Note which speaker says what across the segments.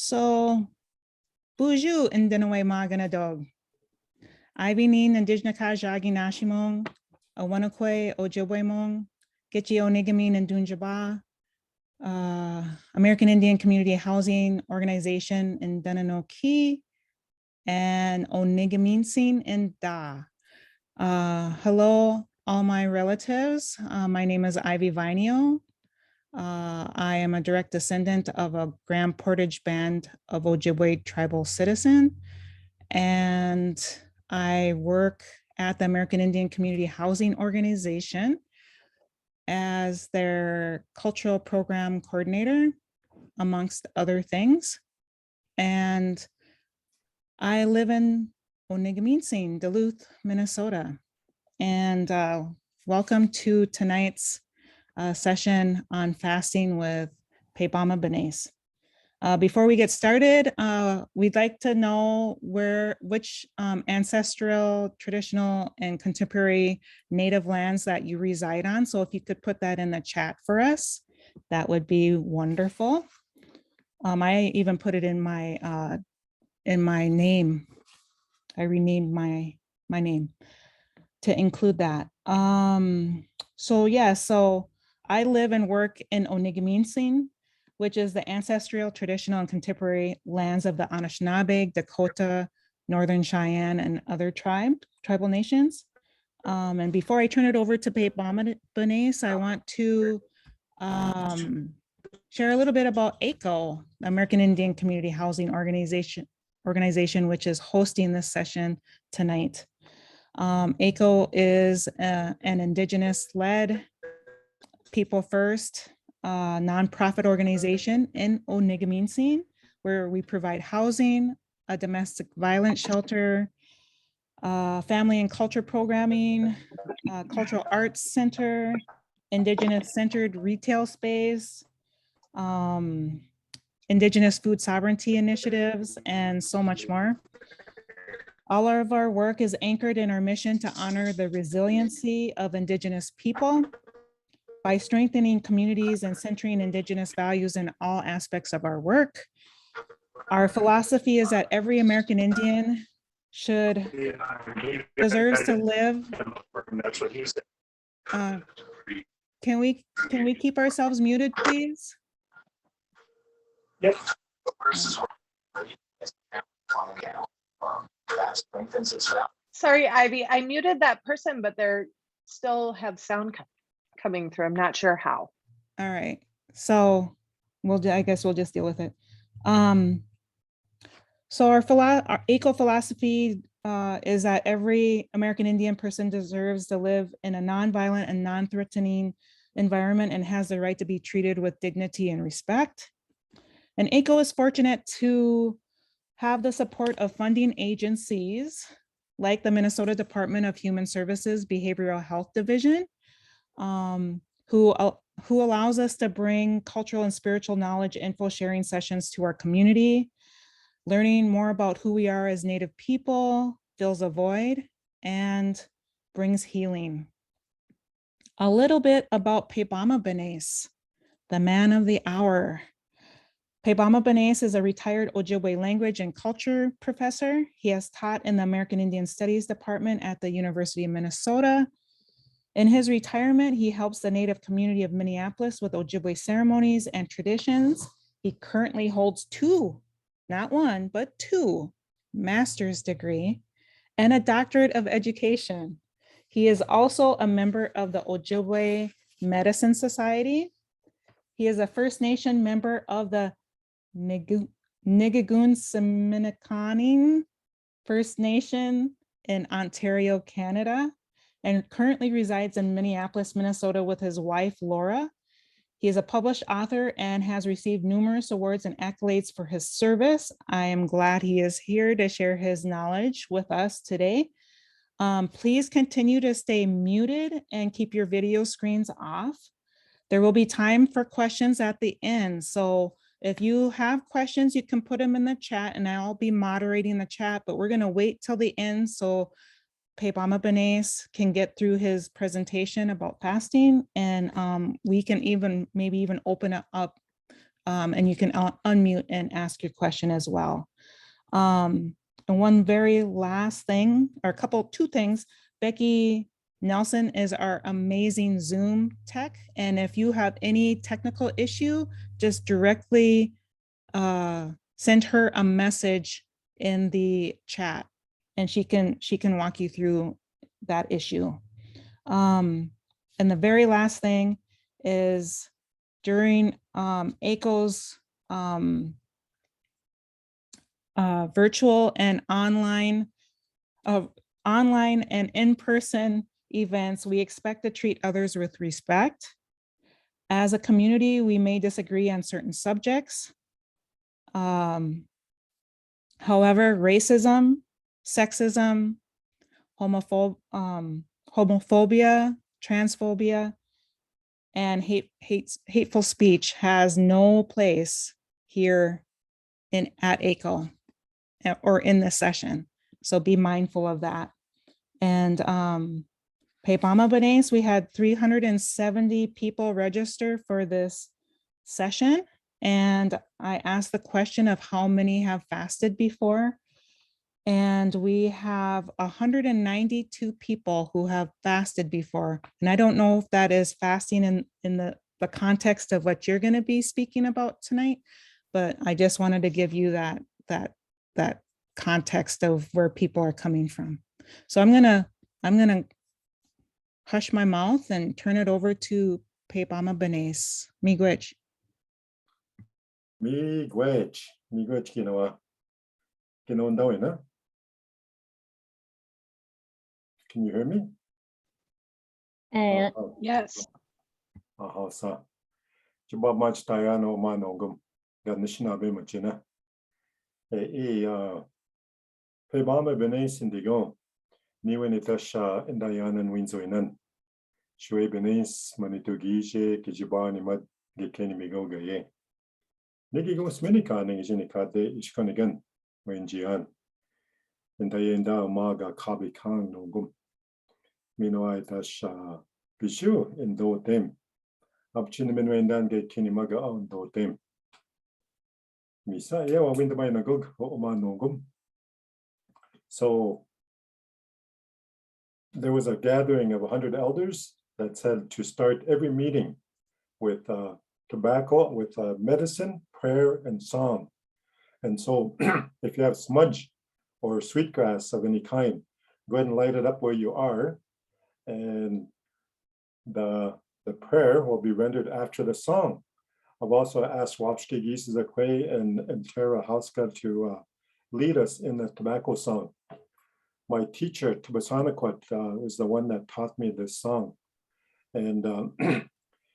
Speaker 1: So, Buju in Dinaway Magana Dog. Ivy Nin and Dijnaka Jagi Nashimong, Awanakwe Ojibwemong, Gitchi Onigamin and Dunjaba, American Indian Community Housing Organization in Dananoki, and Onigaminsin in Da. Hello, all my relatives. My name is Ivy Vineo. I am a direct descendant of a Grand Portage band of Ojibwe tribal citizen, and I work at the American Indian Community Housing Organization as their cultural program coordinator, amongst other things. And I live in Onigaminsin, Duluth, Minnesota. And welcome to tonight's session on fasting with Pebaamibines. Before we get started, we'd like to know which ancestral, traditional, and contemporary native lands that you reside on. So if you could put that in the chat for us, that would be wonderful. I even put it in my name. I renamed my name to include that. So I live and work in Onigaminsin, which is the ancestral, traditional, and contemporary lands of the Anishinaabeg, Dakota, Northern Cheyenne, and other tribal nations. And before I turn it over to Pebaamibines, I want to share a little bit about AICHO, the American Indian Community Housing Organization, which is hosting this session tonight. AICHO is an Indigenous-led, people first nonprofit organization in Onigaminsin, where we provide housing, a domestic violence shelter, family and culture programming, cultural arts center, Indigenous-centered retail space, Indigenous food sovereignty initiatives, and so much more. All of our work is anchored in our mission to honor the resiliency of Indigenous people by strengthening communities and centering Indigenous values in all aspects of our work. Our philosophy is that every American Indian deserves to live. Can we keep ourselves muted, please?
Speaker 2: Yep.
Speaker 3: Sorry, Ivy, I muted that person, but they're still have sound coming through. I'm not sure how.
Speaker 1: All right, so I guess we'll just deal with it. So our AICHO philosophy is that every American Indian person deserves to live in a nonviolent and non-threatening environment and has the right to be treated with dignity and respect. And AICHO is fortunate to have the support of funding agencies like the Minnesota Department of Human Services Behavioral Health Division, who allows us to bring cultural and spiritual knowledge info sharing sessions to our community. Learning more about who we are as Native people fills a void and brings healing. A little bit about Pebaamibines, the man of the hour. Pebaamibines is a retired Ojibwe language and culture professor. He has taught in the American Indian Studies Department at the University of Minnesota. In his retirement, he helps the Native community of Minneapolis with Ojibwe ceremonies and traditions. He currently holds two, not one, but two master's degree and a doctorate of education. He is also a member of the Ojibwe Medicine Society. He is a First Nation member of the Nigigoonsiminikaaning First Nation in Ontario, Canada, and currently resides in Minneapolis, Minnesota with his wife, Laura. He is a published author and has received numerous awards and accolades for his service. I am glad he is here to share his knowledge with us today. Please continue to stay muted and keep your video screens off. There will be time for questions at the end. So if you have questions, you can put them in the chat and I'll be moderating the chat, but we're gonna wait till the end so Pebaamibines can get through his presentation about fasting, and we can maybe even open it up and you can unmute and ask your question as well. And one very last thing, or two things, Becky Nelson is our amazing Zoom tech. And if you have any technical issue, just directly send her a message in the chat and she can walk you through that issue. And the very last thing is during AICHO's virtual and online and in-person events, we expect to treat others with respect. As a community, we may disagree on certain subjects. However, racism, sexism, homophobia, transphobia, and hateful speech has no place here at AICHO or in this session. So be mindful of that. And Pebaamibines, we had 370 people register for this session. And I asked the question of how many have fasted before. And we have 192 people who have fasted before. And I don't know if that is fasting in the context of what you're going to be speaking about tonight, but I just wanted to give you that context of where people are coming from. So I'm gonna hush my mouth and turn it over to Pebaamibines. Miigech.
Speaker 4: Miigech ginawa na. Can you hear me?
Speaker 3: Yes.
Speaker 4: Sa Jabab mach tayano manongum Anishinaabeg machina. Pebaamibines indigo niwenitasha indayanan winzoinan. Shwebenes manitugije kijibanimad gekenimigo gaye. Nigigoonsiminikaaning jinikade ishkonigan wenjian. Indayenda maga kabikang nongum. Minoaitasha bishu indotem. Abchinimenwendan gekenimaga on dotem. Misa ewa windamay nagug o nongum. So there was a gathering of 100 elders that said to start every meeting with tobacco, with medicine, prayer, and song. And so if you have smudge or sweetgrass of any kind, go ahead and light it up where you are. And the prayer will be rendered after the song. I've also asked Wapshke Gii'igoshimowin and Tara Houskaa to lead us in the tobacco song. My teacher, Tibasanakwat, was the one that taught me this song. And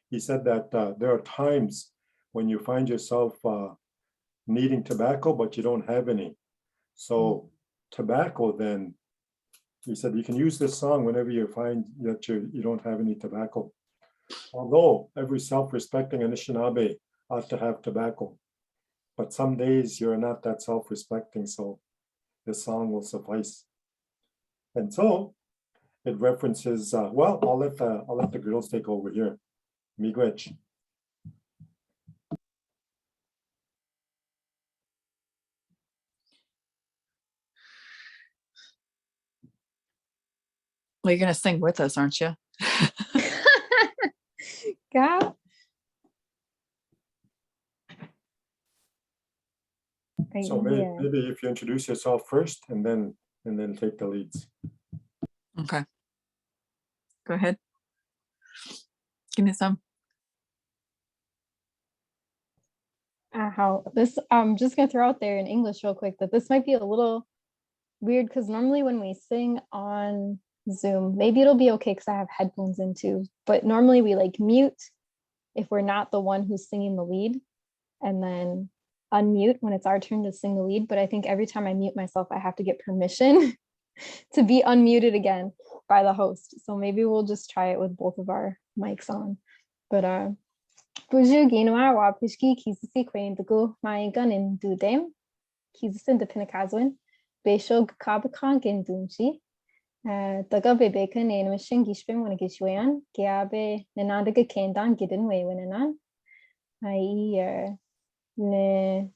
Speaker 4: he said that there are times when you find yourself needing tobacco, but you don't have any. So tobacco, then, he said, you can use this song whenever you find that you don't have any tobacco. Although every self-respecting Anishinaabe ought to have tobacco. But some days you're not that self-respecting, so this song will suffice. And so it references, well, I'll let the girls take over here. Miigech.
Speaker 5: Well, you're going to sing with us, aren't you?
Speaker 6: Yeah.
Speaker 4: So maybe if you introduce yourself first and then take the leads.
Speaker 5: Okay. Go ahead. Give me some.
Speaker 6: This I'm just gonna throw out there in English real quick that this might be a little weird because normally when we sing on Zoom, maybe it'll be okay because I have headphones in too, but normally we like mute if we're not the one who's singing the lead and then unmute when it's our turn to sing the lead. But I think every time I mute myself, I have to get permission to be unmuted again by the host. So maybe we'll just try it with both of our mics on. But Buju Ginawa wa Pishki Kizisi Queen the go my gun in do them. Kizisin the Pinakazwin. Besho Kabakan Gin Dunchi. The Gabe Bacon and Machine Gishpin when a Gishwayan. Giabe Nanadaga Kendan Gidden Way when anan. I ne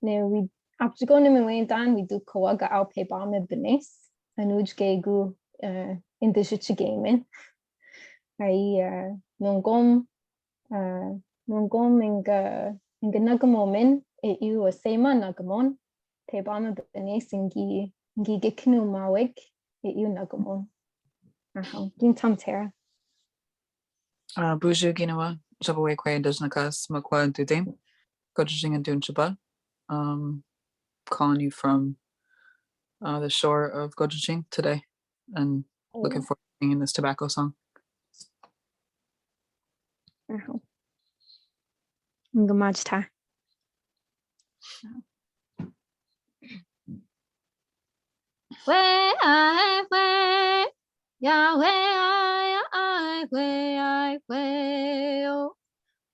Speaker 6: we Gii'igoshimowin dan we do kawaga au Pebaamibines anuj gegu indishitchigamen. Ai nongom inga nagamomin e u asema nagamon Pebaamibines ingi Gii'igoshimowin e u nagamon. Gin tamtera.
Speaker 5: Buju ginawa, Jabaway Kwe Dujnakas, Makwa Dudem, Gojing and Dunchaba. Calling you from the shore of Gojing today and looking forward to singing this tobacco song.
Speaker 6: Ngamajta. Way I way, Yahweh I way, oh.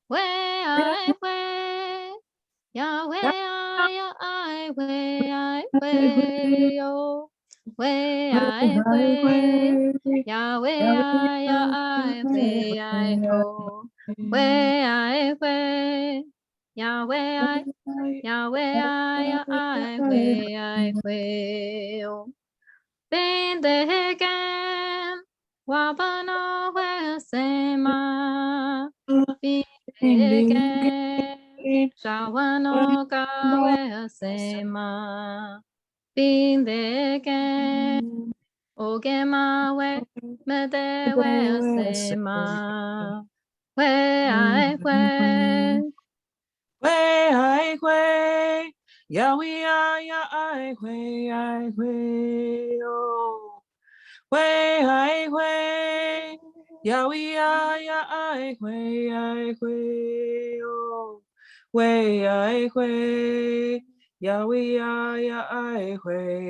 Speaker 6: Way I way, Yahweh I way, oh. Way I way, Yahweh I way, oh. Way I way, Yahweh I way, oh. Bindegen, wabano wesema. Bindegen, shawano ka wesema. Bindegen, ogema we mede wesema. We I we.
Speaker 5: Way I way, Yahweh I way, oh. Way I way, Yahweh I way, oh. Way I way, Yahweh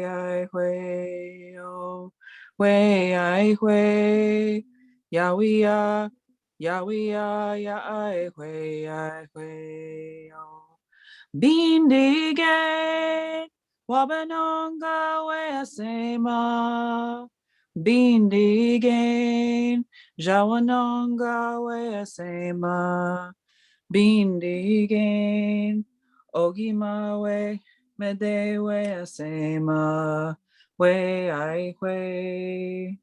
Speaker 5: I way, oh. Way I way, Yahweh I way, oh. Bindigen, wabanonga weasema. Bindigen, jawanonga weasema. Bindigen, ogimawe mede weasema. We I way.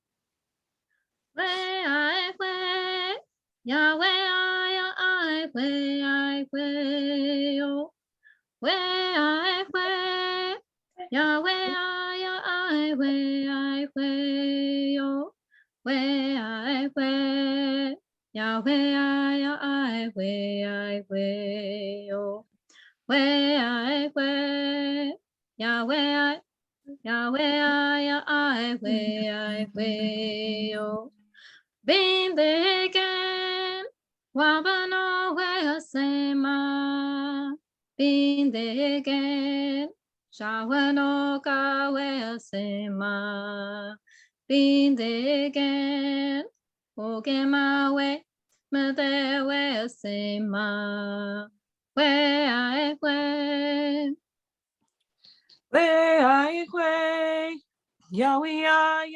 Speaker 6: Way I way, Yahweh I way, oh. Way I way, Yahweh I way, oh. Way I way, Yahweh I way, oh. Way I way, Yahweh I way, oh. Bindegen, wabano weasema. Bindegen, shawano ka weasema. Bindegen, ogema we mede weasema. We I we.
Speaker 5: Way I way, Yahweh I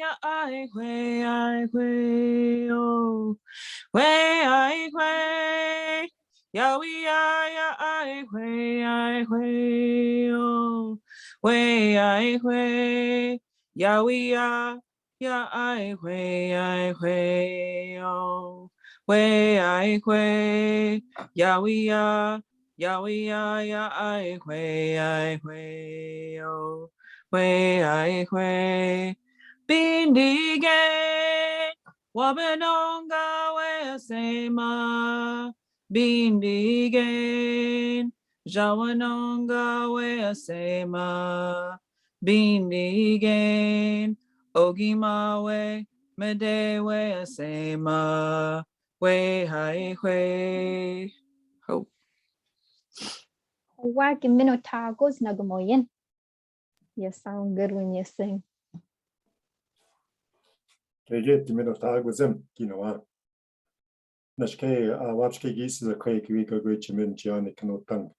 Speaker 5: way, oh. Way I way, Yahweh I way, oh. Way I way, Yahweh I way, oh. Way I way, Yahweh I way, oh. Way I way, Bindigen, wabenonga weasema. Bindigen, jawanonga weasema. Bindigen, ogimawe mede weasema. Way I way. Hope.
Speaker 6: Wagging Minotagos Nagamoyin. You sound good when you sing.
Speaker 4: Kege Minotagosm, Ginawa. Nashke, Wapske geese is a quake week of which men Giannic no tongue.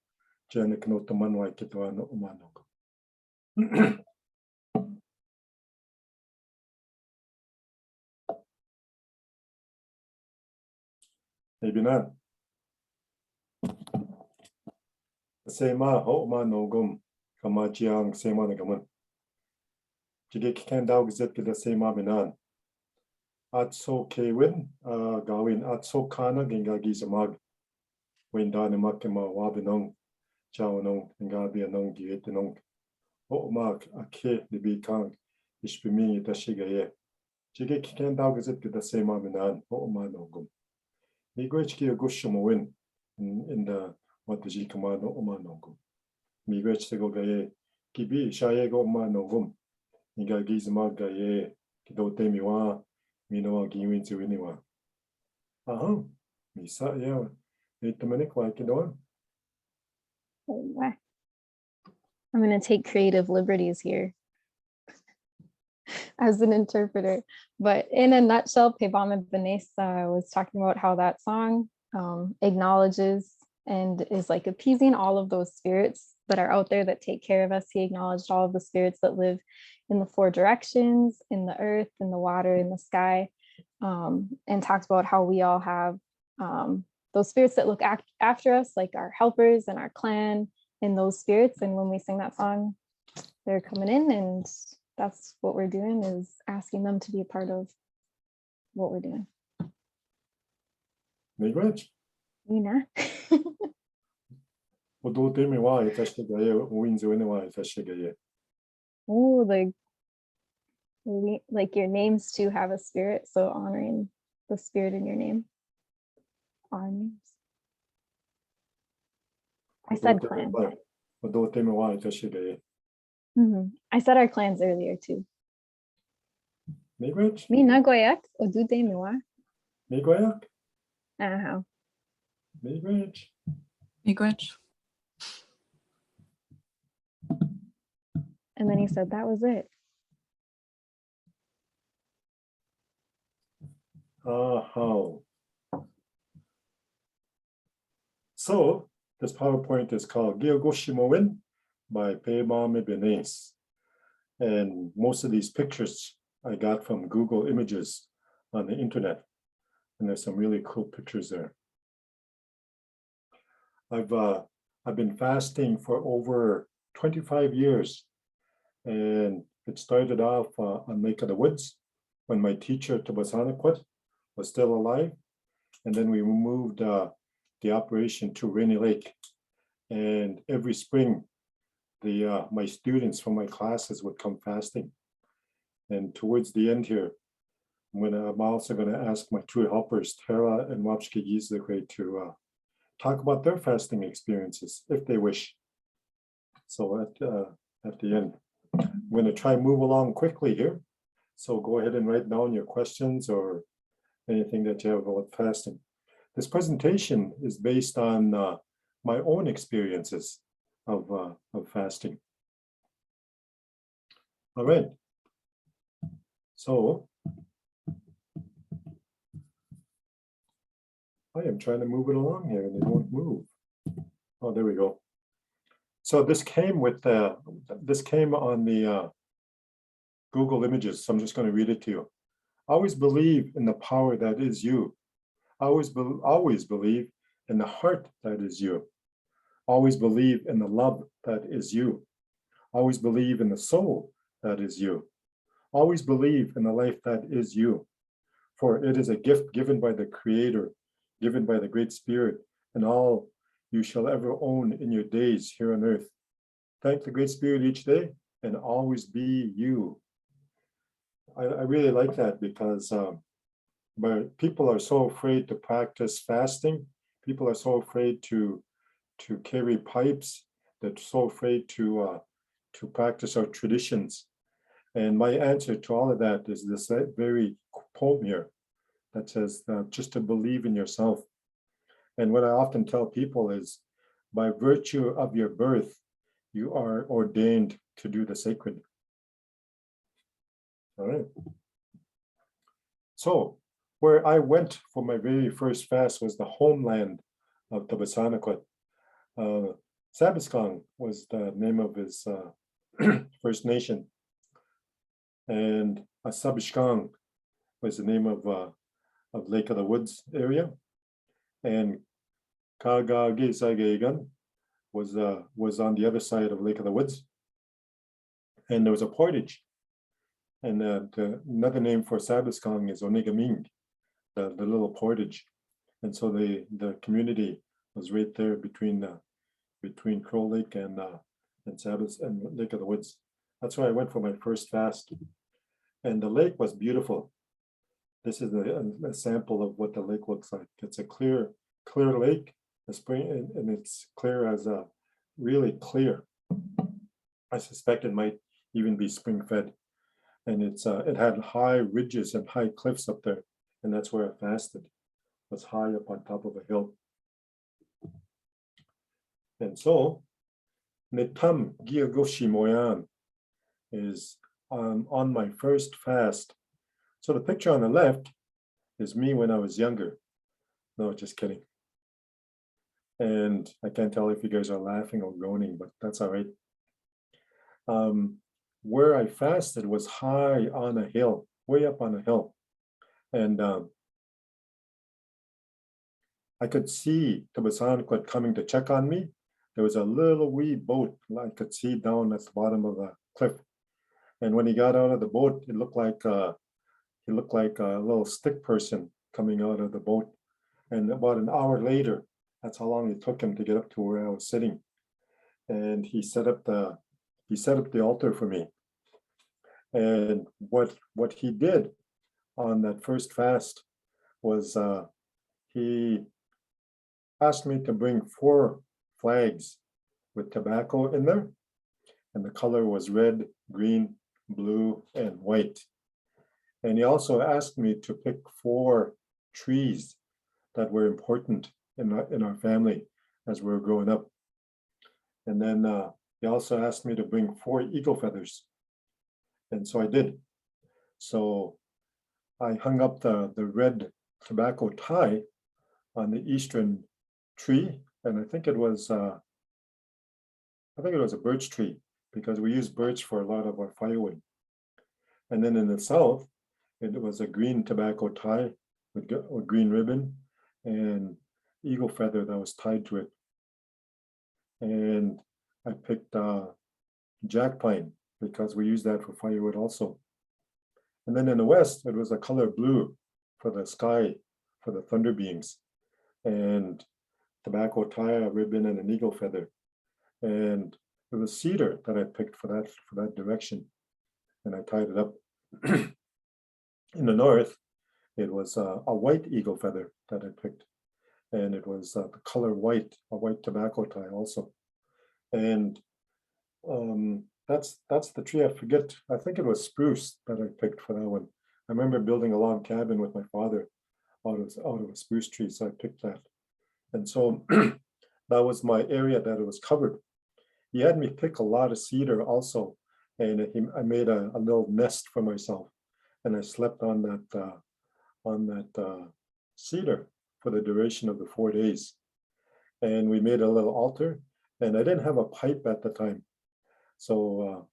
Speaker 4: Giannic no Tomanwa Kituano Umano. Maybe not. Sema ho ma nogum kamajiang sema nagamun. Jige kikan daw gizet kita sema minan. Atso kewin gawin atso kana gingagi samag. Wenda namak ma wabinong chawanong ngabi anong giyetinong. Ho ma ake libi kang ishpimi itashigaye. Jige kikan daw gizet kita sema minan ho ma nogum. Miigech Gii'igoshimowin in the what the Gii'igoshimowin omanogum. Miigech tego gaye kibi shayego omanogum. Nigagizma gaye kidote miwa minoa Gii'igoonsiminikaaning. Aha, misa yeah. Itamanik like kidoan.
Speaker 6: I'm going to take creative liberties here as an interpreter. But in a nutshell, Pebaamibines was talking about how that song acknowledges and is like appeasing all of those spirits that are out there that take care of us. He acknowledged all of the spirits that live in the four directions, in the earth, in the water, in the sky, and talks about how we all have those spirits that look after us, like our helpers and our clan and those spirits. And when we sing that song, they're coming in, and that's what we're doing, is asking them to be a part of what we're doing.
Speaker 4: Miigech.
Speaker 6: Nina.
Speaker 4: Odote miwa itashigaye uinzuiniwa itashigaye.
Speaker 6: Oh, like your names too have a spirit, so honoring the spirit in your name. Our names. I said clan.
Speaker 4: Odote miwa itashigaye.
Speaker 6: I said our clans earlier too.
Speaker 4: Miigech.
Speaker 6: Mi nagoyak odude miwa.
Speaker 4: Miigech.
Speaker 6: How?
Speaker 4: Miigech.
Speaker 5: Miigech.
Speaker 6: And then he said that was it.
Speaker 4: How? So this PowerPoint is called Gii'igoshimowin by Pebaamibines. And most of these pictures I got from Google Images on the internet. And there's some really cool pictures there. I've been fasting for over 25 years. And it started off on Lake of the Woods when my teacher, Tabasanakwat, was still alive. And then we moved the operation to Rainy Lake. And every spring, my students from my classes would come fasting. And towards the end here, I'm also going to ask my two helpers, Tara and Wapshke Yizlikwe, to talk about their fasting experiences, if they wish. So at the end, I'm going to try and move along quickly here. So go ahead and write down your questions or anything that you have about fasting. This presentation is based on my own experiences of fasting. All right. So I am trying to move it along here and it won't move. Oh, there we go. So this came with on the Google Images. So I'm just going to read it to you. Always believe in the power that is you. Always believe in the heart that is you. Always believe in the love that is you. Always believe in the soul that is you. Always believe in the life that is you. For it is a gift given by the Creator, given by the Great Spirit, and all you shall ever own in your days here on earth. Thank the Great Spirit each day and always be you. I really like that because but people are so afraid to practice fasting. People are so afraid to carry pipes. They're so afraid to practice our traditions. And my answer to all of that is this very poem here that says just to believe in yourself. And what I often tell people is, by virtue of your birth, you are ordained to do the sacred. All right. So where I went for my very first fast was the homeland of Tabasanakwat. Sabiskang was the name of his First Nation. And Asabishkang was the name of Lake of the Woods area. And Kagagisagegan was on the other side of Lake of the Woods, and there was a portage. And another name for Sabaskong is Onigaming, the little portage. And so the community was right there between Crow Lake and Sabas and Lake of the Woods. That's where I went for my first fast. And the lake was beautiful. This is a sample of what the lake looks like. It's a clear lake, a spring, and it's clear as a really clear. I suspect it might even be spring fed. And it had high ridges and high cliffs up there. And that's where I fasted. It was high up on top of a hill. And so, Netam Gii'igoshimowin is on my first fast. So the picture on the left is me when I was younger. No, just kidding. And I can't tell if you guys are laughing or groaning, but that's all right. Where I fasted was high on a hill, way up on a hill. And I could see Pebaamibines coming to check on me. There was a little wee boat I could see down at the bottom of the cliff. And when he got out of the boat, he looked like a little stick person coming out of the boat. And about an hour later, that's how long it took him to get up to where I was sitting. And he set up the altar for me. And what he did on that first fast was he asked me to bring 4 flags with tobacco in there. And the color was red, green, blue, and white. And he also asked me to pick 4 trees that were important in our family as we were growing up. And then he also asked me to bring 4 eagle feathers. And so I did. So I hung up the red tobacco tie on the eastern tree. And I think it was a birch tree, because we use birch for a lot of our firewood. And then in the south, it was a green tobacco tie with green ribbon and eagle feather that was tied to it. And I picked jack pine because we use that for firewood also. And then in the west, it was a color blue for the sky, for the thunder beams, and tobacco tie, a ribbon, and an eagle feather. And it was cedar that I picked for that direction, and I tied it up. In the north, it was a white eagle feather that I picked, and it was the color white, a white tobacco tie also. And that's the tree. I forget. I think it was spruce that I picked for that one. I remember building a log cabin with my father out of a spruce tree, so I picked that. And so that was my area that it was covered. He had me pick a lot of cedar also, and I made a little nest for myself, and I slept on that cedar for the duration of the 4 days. And we made a little altar, and I didn't have a pipe at the time, so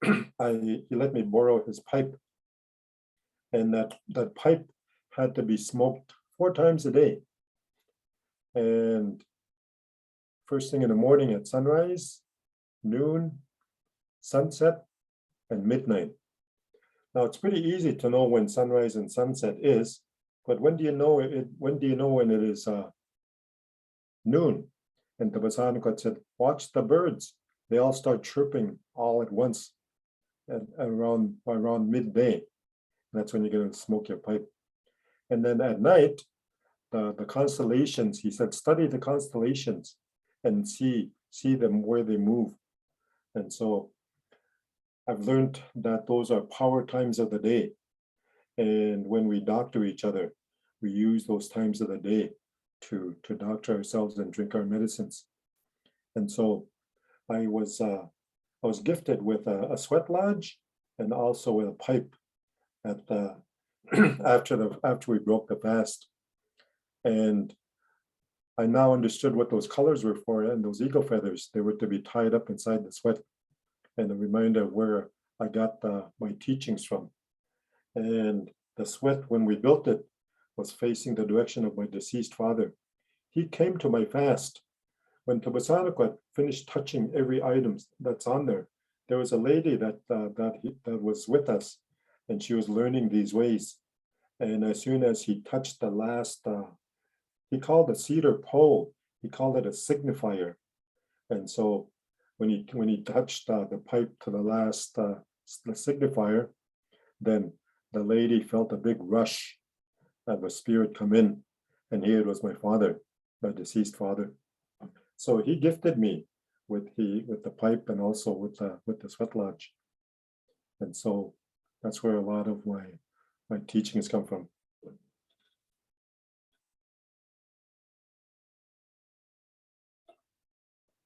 Speaker 4: he let me borrow his pipe, and that pipe had to be smoked 4 times a day. And first thing in the morning at sunrise, noon, sunset, and midnight. Now it's pretty easy to know when sunrise and sunset is, but when do you know it? When do you know when it is noon? And the Pebaamibines said, "Watch the birds; they all start chirping all at once, at around midday. That's when you're going to smoke your pipe." And then at night, the constellations. He said, "Study the constellations and see them where they move." And so I've learned that those are power times of the day. And when we doctor each other, we use those times of the day to doctor ourselves and drink our medicines. And so I was gifted with a sweat lodge and also with a pipe at after we broke the fast. And I now understood what those colors were for, and those eagle feathers, they were to be tied up inside the sweat, and a reminder of where I got my teachings from. And the sweat, when we built it, was facing the direction of my deceased father. He came to my fast when Tabasanakot finished touching every item that's on there, there was a lady that was with us, and she was learning these ways. And as soon as he touched the last, he called the cedar pole, he called it a signifier. And so when he touched the pipe to the last the signifier, then the lady felt a big rush of a spirit come in, and here it was my father, my deceased father. So he gifted me with the pipe and also with the sweat lodge. And so that's where a lot of my teachings come from.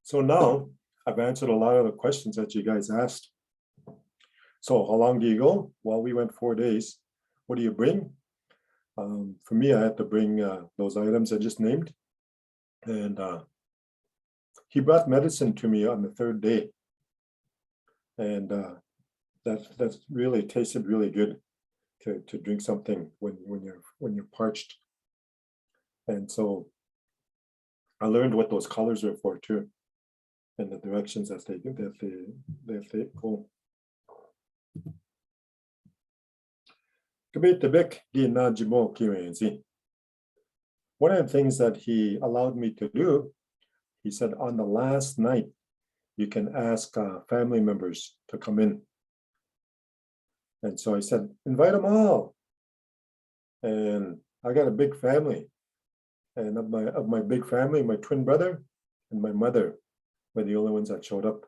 Speaker 4: So now I've answered a lot of the questions that you guys asked. So how long do you go? Well, we went 4 days. What do you bring? For me, I had to bring those items I just named. And he brought medicine to me on the 3rd day. And that really tasted really good to drink something when you're parched. And so I learned what those colors are for too, and the directions that they go. One of the things that he allowed me to do, he said, on the last night, you can ask family members to come in. And so I said, invite them all. And I got a big family. And of my big family, my twin brother and my mother were the only ones that showed up.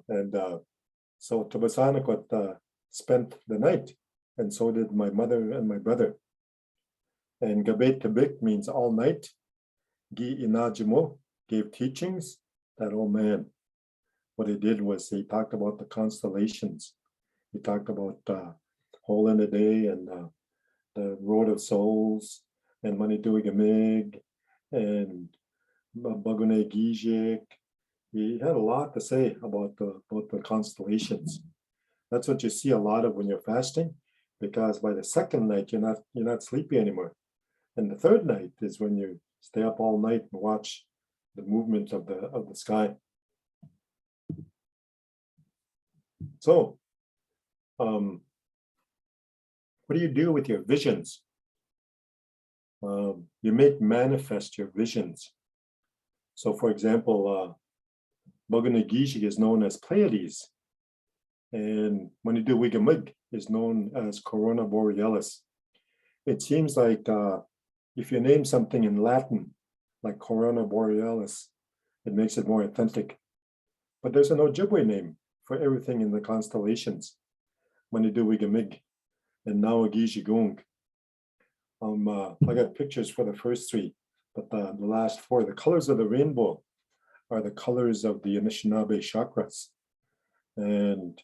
Speaker 4: And so Tabasanakot spent the night, and so did my mother and my brother. And Gabet Tabik means all night. Gii'igoshimowin gave teachings. That old man, what he did was he talked about the constellations. He talked about Hole in the Day and the Road of Souls and Miigech and Miigech. He had a lot to say about the constellations. That's what you see a lot of when you're fasting, because by the 2nd night you're not sleepy anymore, and the 3rd night is when you stay up all night and watch the movement of the sky. So, what do you do with your visions? You make manifest your visions. So, for example, Gii'igoshimowin is known as Pleiades, and Nigigoonsiminikaaning is known as Corona Borealis. It seems like if you name something in Latin, like Corona Borealis, it makes it more authentic. But there's an Ojibwe name for everything in the constellations. Nigigoonsiminikaaning and now Gii'igoshimowin. I got pictures for the first 3, but the last 4, the colors of the rainbow are the colors of the Anishinaabeg chakras. And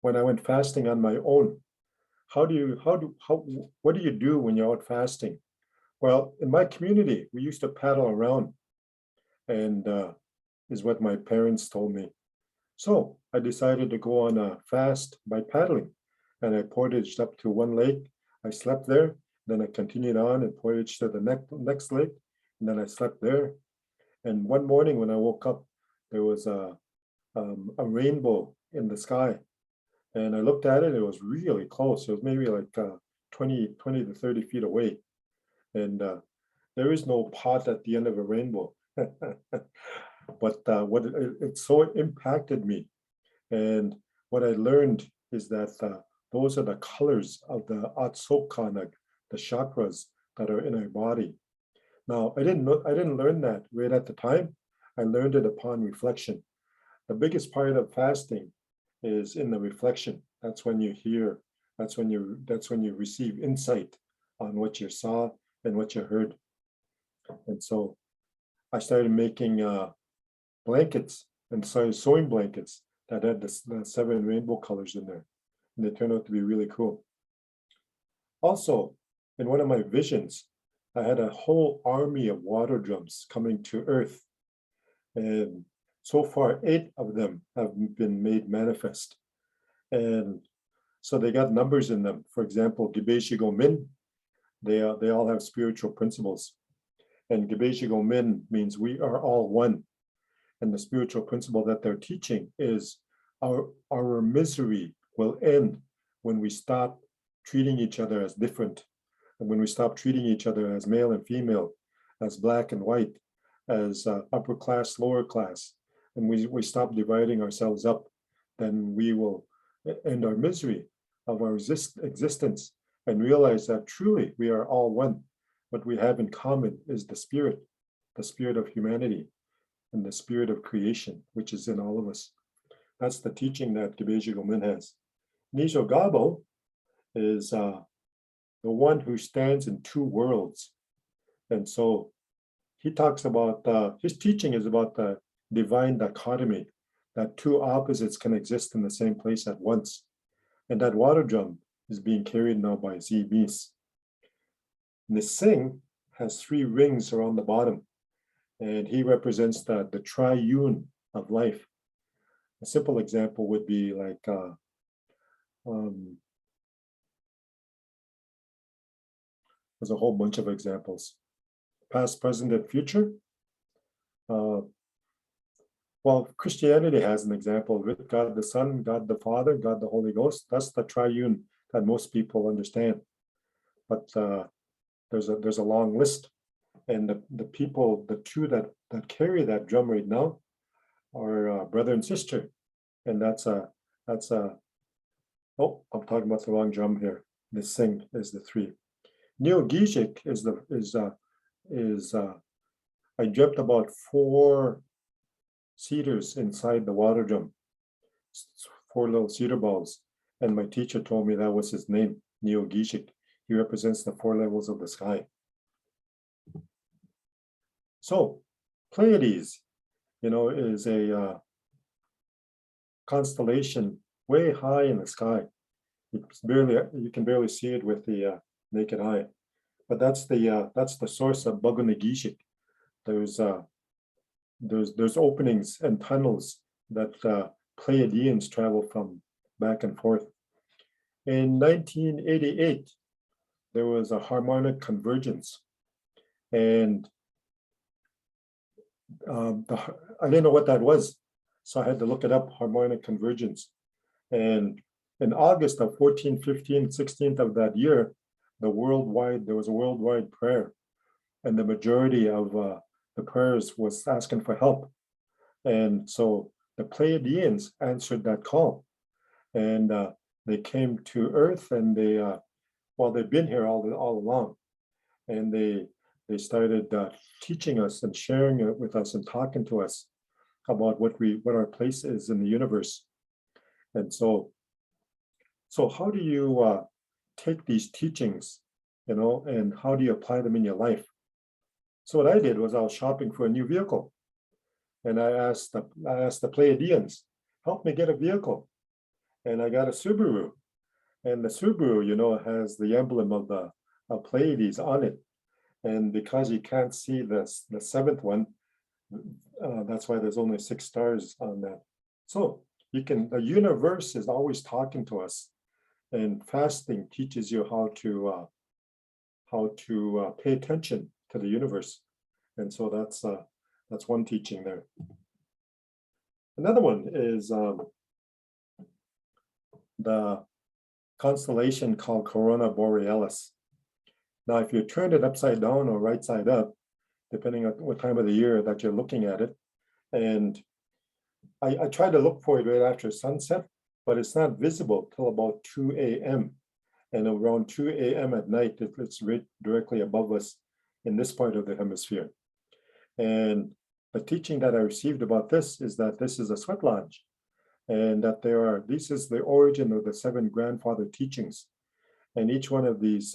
Speaker 4: when I went fasting on my own, what do you do when you're out fasting? Well, in my community, we used to paddle around, and is what my parents told me. So I decided to go on a fast by paddling, and I portaged up to one lake. I slept there, then I continued on and portaged to the next lake, and then I slept there. And one morning when I woke up, there was a rainbow in the sky, and I looked at it. It was really close. It was maybe like 20 to 30 feet away, and there is no pot at the end of a rainbow. But what it so impacted me, and what I learned is that those are the colors of the AICHO, the chakras that are in our body. Now, I didn't learn that right at the time. I learned it upon reflection. The biggest part of fasting is in the reflection. That's when you hear. That's when you receive insight on what you saw and what you heard. And so I started making blankets and started sewing blankets that had the 7 rainbow colors in there, and they turned out to be really cool. Also, in one of my visions, I had a whole army of water drums coming to Earth, and so far 8 of them have been made manifest, and so they got numbers in them. For example, Gii'igoshimowin, they all have spiritual principles, And Gii'igoshimowin means we are all one. And the spiritual principle that they're teaching is our misery will end when we stop treating each other as different, and when we stop treating each other as male and female, as black and white, as upper class, lower class, and we stop dividing ourselves up, then we will end our misery of our existence and realize that truly we are all one. What we have in common is the spirit of humanity, and the spirit of creation, which is in all of us. That's the teaching that Gii'igoshimowin has. Nigigoonsiminikaaning is the one who stands in two worlds. And so he talks about, his teaching is about the divine dichotomy, that two opposites can exist in the same place at once. And that water drum is being carried now by Meyers. And the sing has 3 rings around the bottom, and he represents the triune of life. A simple example would be like, there's a whole bunch of examples, past, present, and future. Well, Christianity has an example with God the Son, God the Father, God the Holy Ghost. That's the triune that most people understand. But there's a long list, and the people, the two that carry that drum right now, are brother and sister, and that's a. Oh, I'm talking about the wrong drum here. The sing is the 3. Miigech is I dreamt about 4 cedars inside the water drum, 4 little cedar balls, and my teacher told me that was his name, Miigech. He represents the 4 levels of the sky. So Pleiades, is a constellation way high in the sky. You can barely see it with the naked eye, but that's the source of Nigigoonsiminikaaning. There's openings and tunnels that Pleiadians travel from back and forth. In 1988, there was a harmonic convergence, and I didn't know what that was, so I had to look it up, harmonic convergence. And in August of 14, 15, 16th of that year, there was a worldwide prayer, and the majority of the prayers was asking for help. And so the Pleiadians answered that call, and they came to Earth, and they've been here all along, and they started teaching us and sharing it with us and talking to us about what our place is in the universe. And so how do you take these teachings, and how do you apply them in your life? So what I did was I was shopping for a new vehicle, and I asked the Pleiadians, help me get a vehicle, and I got a Subaru, and the Subaru, has the emblem of the Pleiades on it, and because you can't see the 7th one, that's why there's only 6 stars on that. So the universe is always talking to us, and fasting teaches you how to pay attention to the universe. And so that's one teaching there. Another one is the constellation called Corona Borealis. Now, if you turn it upside down or right side up, depending on what time of the year that you're looking at it, and I tried to look for it right after sunset, but it's not visible till about 2 a.m. And around 2 a.m. at night, it's right directly above us in this part of the hemisphere. And the teaching that I received about this is that this is a sweat lodge, and that this is the origin of the 7 grandfather teachings. And each one of these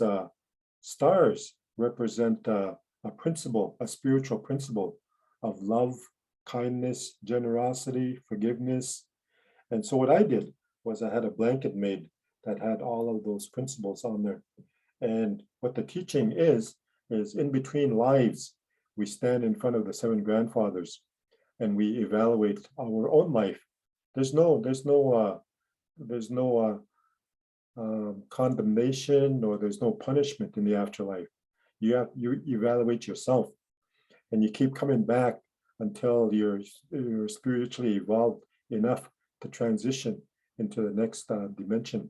Speaker 4: stars represent a principle, a spiritual principle of love, kindness, generosity, forgiveness. And so what I did was I had a blanket made that had all of those principles on there. And what the teaching is in between lives, we stand in front of the 7 grandfathers and we evaluate our own life. There's no condemnation, or there's no punishment in the afterlife. You evaluate yourself. and you keep coming back until you're spiritually evolved enough to transition into the next dimension.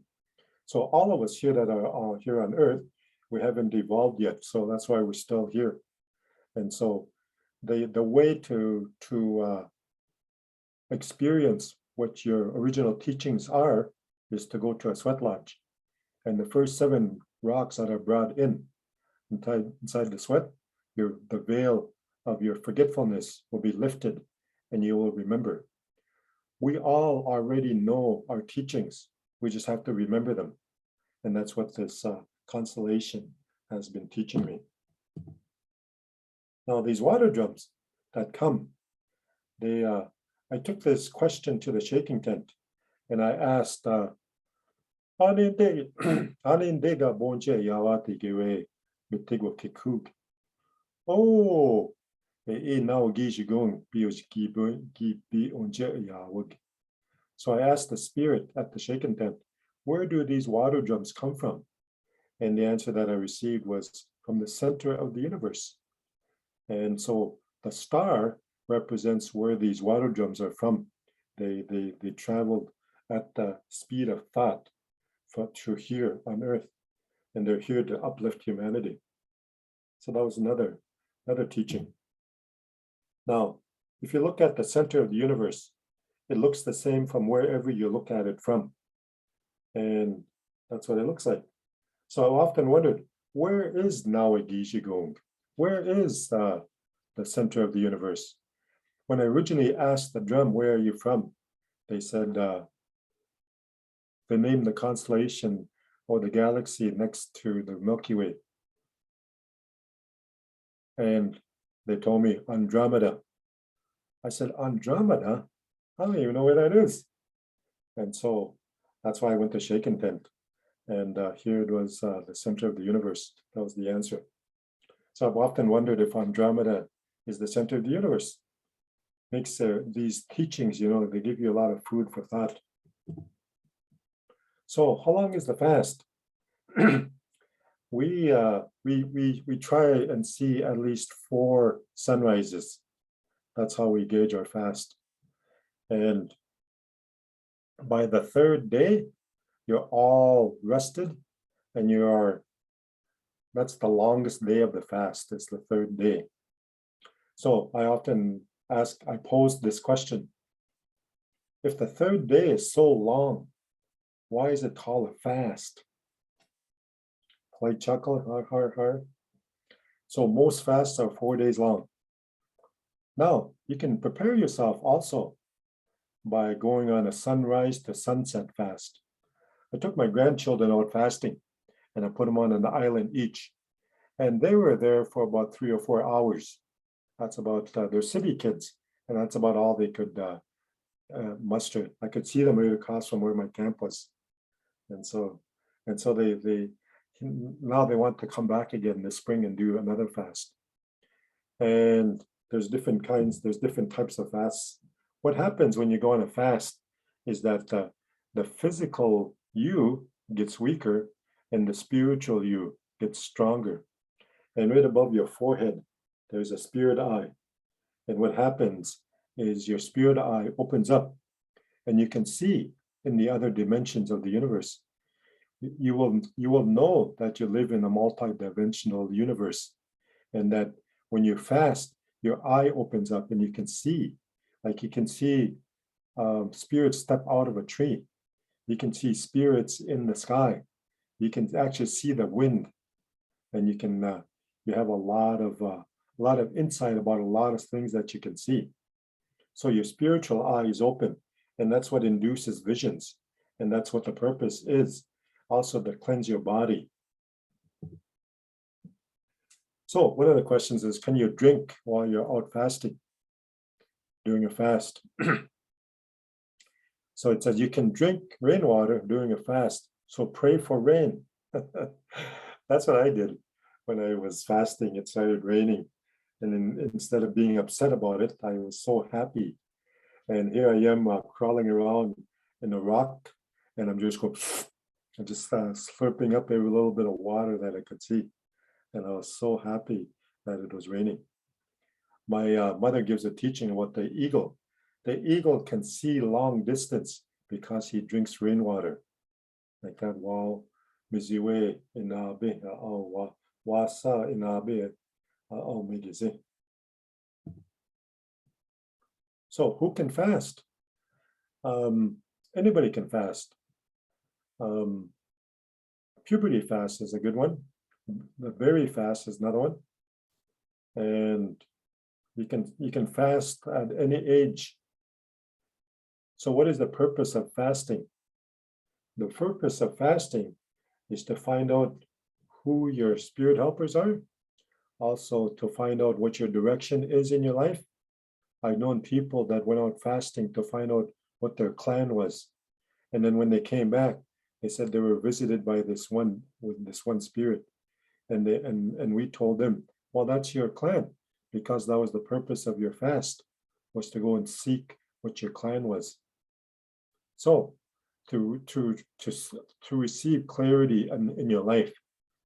Speaker 4: So all of us here that are here on Earth, we haven't evolved yet, so that's why we're still here. And so the way to experience what your original teachings are is to go to a sweat lodge. And the first 7 rocks that are brought inside the sweat, the veil of your forgetfulness will be lifted and you will remember. We all already know our teachings. We just have to remember them. And that's what this constellation has been teaching me. Now, these water drums that come, I took this question to the shaking tent and I asked, oh, so I asked the spirit at the shaken tent, where do these water drums come from? And the answer that I received was from the center of the universe. And so the star represents where these water drums are from. They traveled at the speed of thought through here on Earth, and they're here to uplift humanity. So that was another teaching. Now, if you look at the center of the universe, it looks the same from wherever you look at it from. And that's what it looks like. So I often wondered, where is Nigigoong? Where is the center of the universe? When I originally asked the drum, where are you from? They said, they named the constellation or the galaxy next to the Milky Way. And they told me Andromeda. I said, Andromeda? I don't even know where that is. And so that's why I went to Shaken Tent. And here it was the center of the universe. That was the answer. So I've often wondered if Andromeda is the center of the universe. Makes these teachings, they give you a lot of food for thought. So how long is the fast? We try and see at least 4 sunrises. That's how we gauge our fast. And by the 3rd day, you're all rested and that's the longest day of the fast. It's the 3rd day. So I often I posed this question. If the 3rd day is so long, why is it called a fast? Play chuckle, har. So most fasts are 4 days long. Now, you can prepare yourself also by going on a sunrise to sunset fast. I took my grandchildren out fasting and I put them on an island each. And they were there for about 3 or 4 hours. That's about, they're city kids, and that's about all they could muster. I could see them right across from where my camp was. And so they now they want to come back again this spring and do another fast. And there's different types of fasts. What happens when you go on a fast is that the physical you gets weaker and the spiritual you gets stronger. And right above your forehead, there's a spirit eye. And what happens is your spirit eye opens up and you can see in the other dimensions of the universe. You will know that you live in a multi-dimensional universe, and that when you fast, your eye opens up and you can see, like you can see spirits step out of a tree. You can see spirits in the sky. You can actually see the wind, and you can you have a lot of insight about a lot of things that you can see. So your spiritual eye is open, and that's what induces visions, and that's what the purpose is. Also to cleanse your body. So one of the questions is, can you drink while you're out fasting, during a fast? So it says you can drink rainwater during a fast, so pray for rain. That's what I did when I was fasting. It started raining, and then instead of being upset about it, I was so happy. And here I am crawling around in a rock, and I'm just going, and just slurping up every little bit of water that I could see. And I was so happy that it was raining. my mother gives a teaching about the eagle. The eagle can see long distance because he drinks rainwater. Like that, wow, miziwe inabe, wasa inabe, miigech. So who can fast? Anybody can fast. Puberty fast is a good one. The berry fast is another one. And you can fast at any age. So what is the purpose of fasting? The purpose of fasting is to find out who your spirit helpers are, also to find out what your direction is in your life. I've known people that went out fasting to find out what their clan was. And then when they came back, they said they were visited by this one spirit. And we told them, well, that's your clan, because that was the purpose of your fast, was to go and seek what your clan was. So to receive clarity in your life,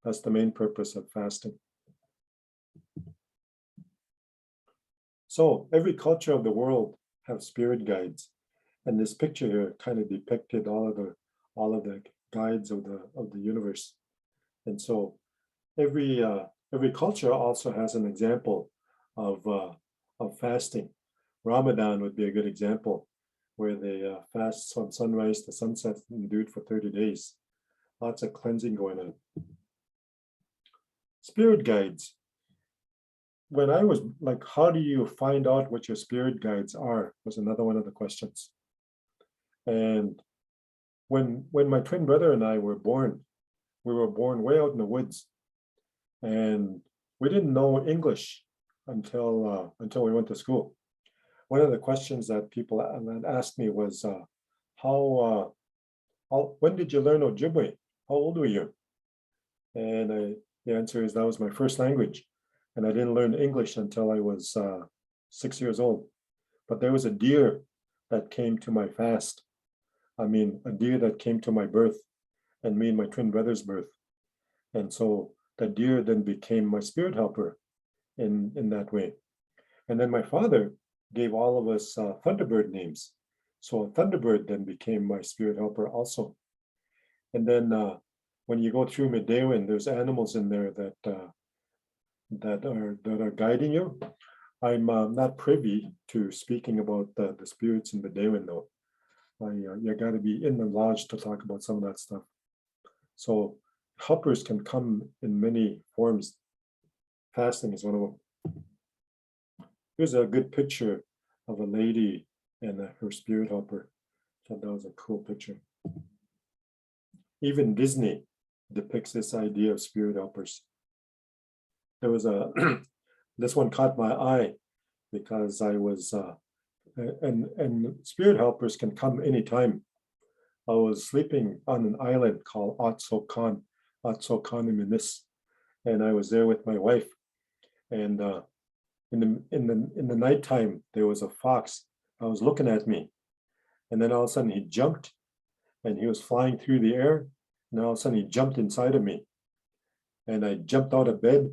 Speaker 4: that's the main purpose of fasting. So every culture of the world have spirit guides, and this picture here kind of depicted all of the guides of the universe. And so every culture also has an example of fasting. Ramadan would be a good example, where they fast from sunrise to sunset and do it for 30 days. Lots of cleansing going on. Spirit guides. When I was like, how do you find out what your spirit guides are, was another one of the questions. And when my twin brother and I were born, we were born way out in the woods. And we didn't know English until we went to school. One of the questions that people asked me was, when did you learn Ojibwe? How old were you? And the answer is that was my first language. And I didn't learn English until I was 6 years old. But there was a deer that came to my fast. I mean, a deer that came to my birth, and me and my twin brother's birth. And so the deer then became my spirit helper in that way. And then my father gave all of us Thunderbird names. So a Thunderbird then became my spirit helper also. And then when you go through Midewin, there's animals in there that are guiding you. I'm not privy to speaking about the spirits in Midewin though. You got to be in the lodge to talk about some of that stuff. So helpers can come in many forms. Fasting is one of them. Here's a good picture of a lady and her spirit helper. So that was a cool picture. Even Disney depicts this idea of spirit helpers. There was this one caught my eye because I was, and spirit helpers can come anytime. I was sleeping on an island called Gii'igoshimowin, and I was there with my wife. And in the nighttime, there was a fox that was looking at me, and then all of a sudden he jumped, and he was flying through the air, and all of a sudden he jumped inside of me, and I jumped out of bed,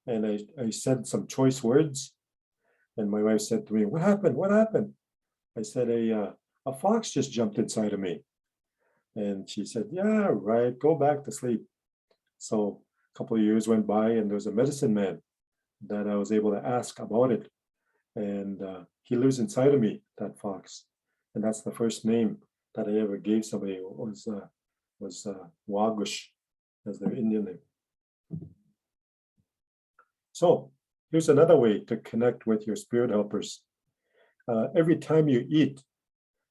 Speaker 4: and I said some choice words, and my wife said to me, "What happened? What happened?" I said, "A fox just jumped inside of me." And she said, "Yeah, right, go back to sleep." So a couple of years went by, and there was a medicine man that I was able to ask about it. And he lives inside of me, that fox. And that's the first name that I ever gave somebody, was Wagush, as their Indian name. So here's another way to connect with your spirit helpers. Every time you eat,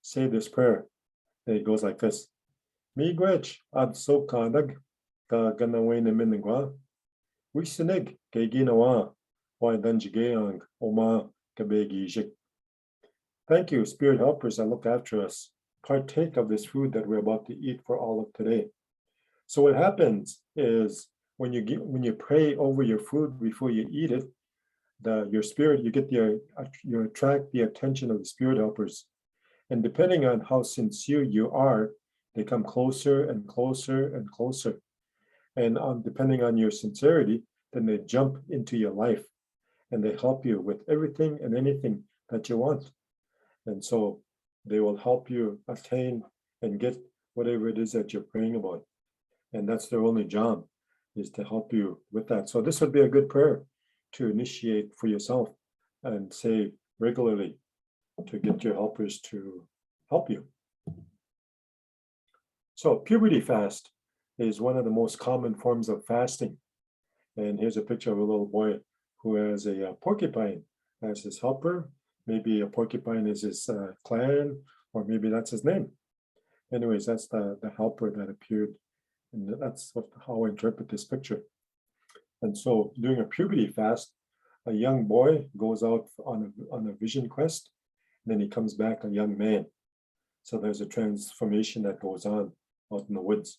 Speaker 4: say this prayer. And it goes like this. Miigech ad so kandag ka ganawin minigwa. Wisinig kay ginawa why danjigeang oma kabegijik. Thank you, spirit helpers that look after us. Partake of this food that we're about to eat for all of today. So what happens is when you pray over your food before you eat it, your spirit, you attract the attention of the spirit helpers. And depending on how sincere you are, they come closer and closer and closer. And depending on your sincerity, then they jump into your life. and they help you with everything and anything that you want. And so they will help you attain and get whatever it is that you're praying about. And that's their only job, is to help you with that. So this would be a good prayer to initiate for yourself and say regularly to get your helpers to help you. So puberty fast is one of the most common forms of fasting. And here's a picture of a little boy who has a porcupine as his helper. Maybe a porcupine is his clan, or maybe that's his name. Anyways, that's the helper that appeared. And that's how I interpret this picture. And so during a puberty fast, a young boy goes out on a vision quest, and then he comes back a young man. So there's a transformation that goes on out in the woods.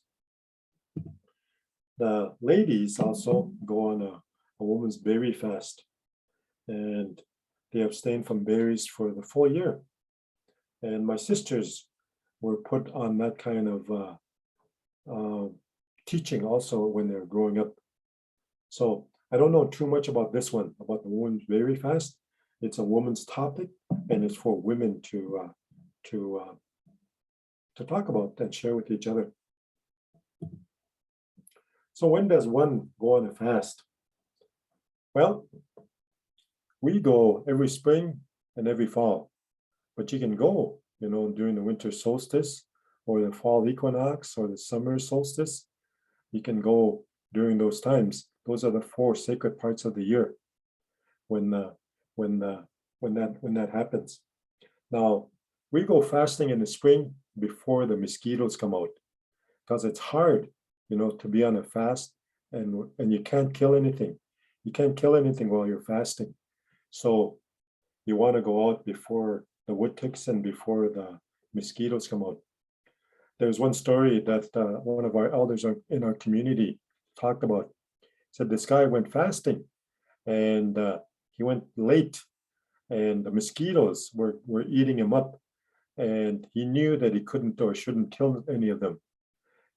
Speaker 4: The ladies also go on a woman's berry fast, and they abstain from berries for the full year. And my sisters were put on that kind of teaching also when they're growing up. So I don't know too much about this one, about the woman's berry fast. It's a woman's topic, and it's for women to talk about and share with each other. So when does one go on a fast? Well, we go every spring and every fall, but you can go, during the winter solstice or the fall equinox or the summer solstice. You can go during those times. Those are the 4 sacred parts of the year when that happens. Now, we go fasting in the spring before the mosquitoes come out, because it's hard, to be on a fast, and you can't kill anything. You can't kill anything while you're fasting. So you want to go out before the wood ticks and before the mosquitoes come out. There's one story that one of our elders in our community talked about. Said this guy went fasting, and he went late, and the mosquitoes were eating him up, and he knew that he couldn't or shouldn't kill any of them.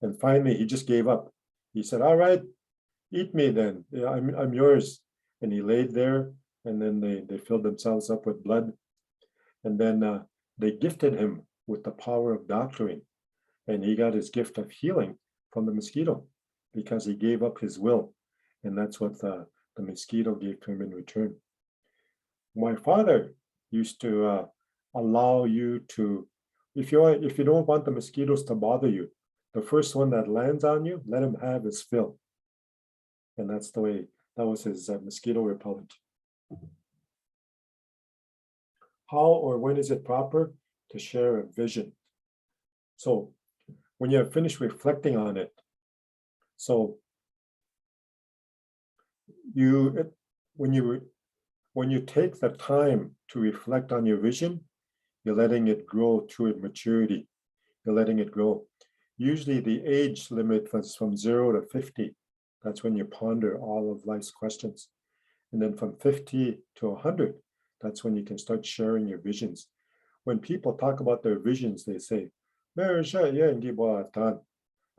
Speaker 4: And finally, he just gave up. He said, "All right, eat me then. Yeah, I'm yours." And he laid there, and then they filled themselves up with blood, and then they gifted him with the power of doctoring, and he got his gift of healing from the mosquito because he gave up his will, and that's what the mosquito gave to him in return. My father used to allow you to, if you don't want the mosquitoes to bother you, the first one that lands on you, let him have his fill. And that's the way, that was his mosquito repellent. How or when is it proper to share a vision? So when you have finished reflecting on it, so when you take the time to reflect on your vision, you're letting it grow to maturity. You're letting it grow. Usually the age limit was from 0 to 50. That's when you ponder all of life's questions. And then from 50 to 100, that's when you can start sharing your visions. When people talk about their visions, they say, "Meyers, I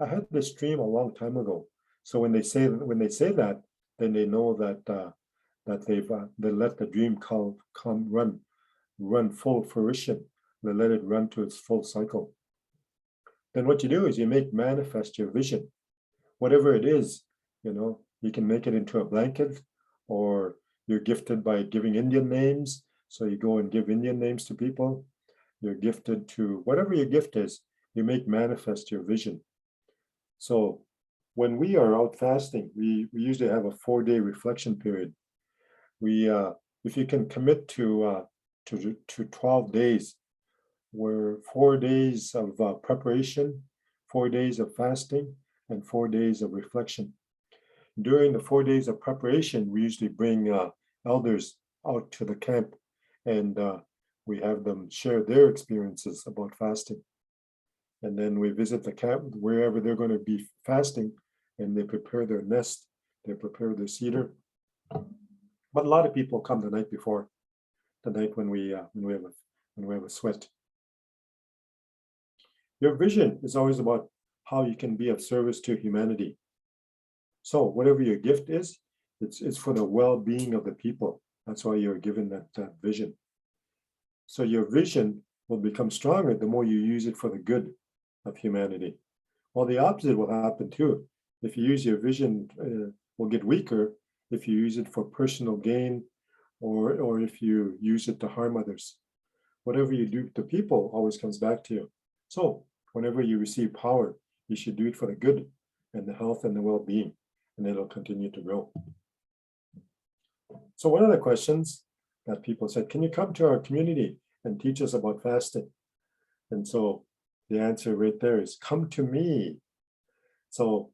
Speaker 4: had this dream a long time ago." So when they say that, then they know that they let the dream run full fruition. They let it run to its full cycle. Then what you do is you make manifest your vision, whatever it is. You can make it into a blanket, or you're gifted by giving Indian names. So you go and give Indian names to people. You're gifted to whatever your gift is, you make manifest your vision. So when we are out fasting, we usually have a 4-day reflection period. If you can commit to 12 days, where 4 days of preparation, 4 days of fasting, and 4 days of reflection. During the 4 days of preparation, we usually bring elders out to the camp, and we have them share their experiences about fasting. And then we visit the camp wherever they're going to be fasting, and they prepare their nest, they prepare their cedar. But a lot of people come the night before, the night when we have a sweat. Your vision is always about how you can be of service to humanity. So whatever your gift is, it's for the well-being of the people. That's why you're given that vision. So your vision will become stronger the more you use it for the good of humanity. Well, the opposite will happen too. If you use your vision, will get weaker if you use it for personal gain, or if you use it to harm others. Whatever you do to people always comes back to you. So whenever you receive power, you should do it for the good and the health and the well-being, and it'll continue to grow. So one of the questions that people said, can you come to our community and teach us about fasting? And so the answer right there is, come to me. So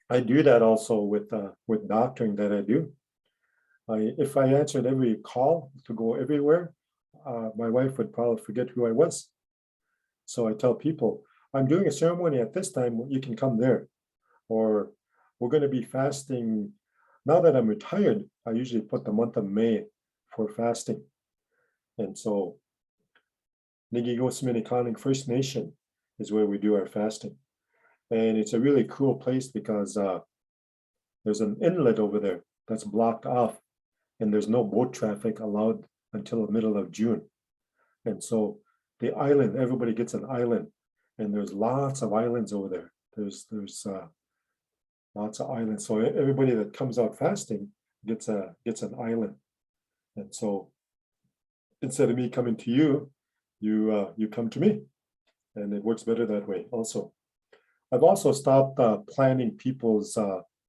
Speaker 4: I do that also with doctoring that I do. If I answered every call to go everywhere, my wife would probably forget who I was. So I tell people, I'm doing a ceremony at this time, you can come there. Or we're going to be fasting. Now that I'm retired, I usually put the month of May for fasting. And so Nigigoonsiminikaaning First Nation is where we do our fasting. And it's a really cool place because there's an inlet over there that's blocked off, and there's no boat traffic allowed until the middle of June. And so the island, everybody gets an island, and there's lots of islands over there. There's lots of islands. So everybody that comes out fasting gets an island. And so instead of me coming to you, you come to me, and it works better that way also. I've also stopped planning people's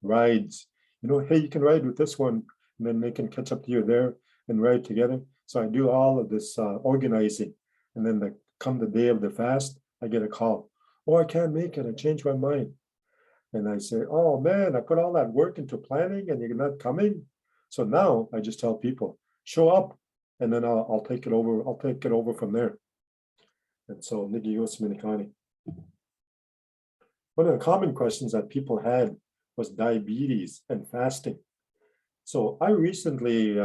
Speaker 4: rides. You know, hey, you can ride with this one, and then they can catch up to you there and ride together. So I do all of this organizing, and then come the day of the fast, I get a call. Oh, I can't make it. I changed my mind. And I say, oh man, I put all that work into planning, and you're not coming. So now I just tell people, show up, and then I'll take it over. I'll take it over from there. And so Nigigoonsiminikaaning. One of the common questions that people had was diabetes and fasting. So I recently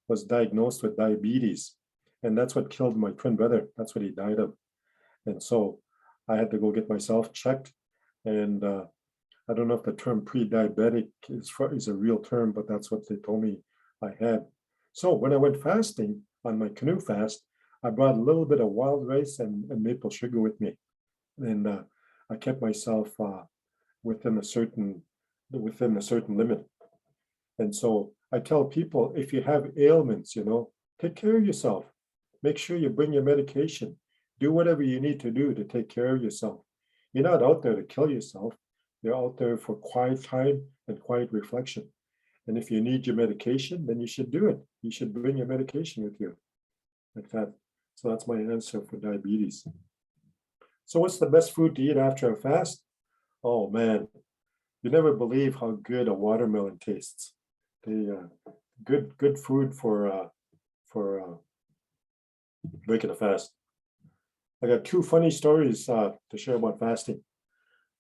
Speaker 4: was diagnosed with diabetes, and that's what killed my twin brother. That's what he died of. And so I had to go get myself checked. And I don't know if the term pre-diabetic is a real term, but that's what they told me I had. So when I went fasting on my canoe fast, I brought a little bit of wild rice and maple sugar with me. And I kept myself within a certain limit. And so I tell people, if you have ailments, you know, take care of yourself. Make sure you bring your medication. Do whatever you need to do to take care of yourself. You're not out there to kill yourself. You're out there for quiet time and quiet reflection. And if you need your medication, then you should do it. You should bring your medication with you, like that. So that's my answer for diabetes. So what's the best food to eat after a fast? Oh man, you never believe how good a watermelon tastes. Good food for breaking a fast. I got two funny stories to share about fasting.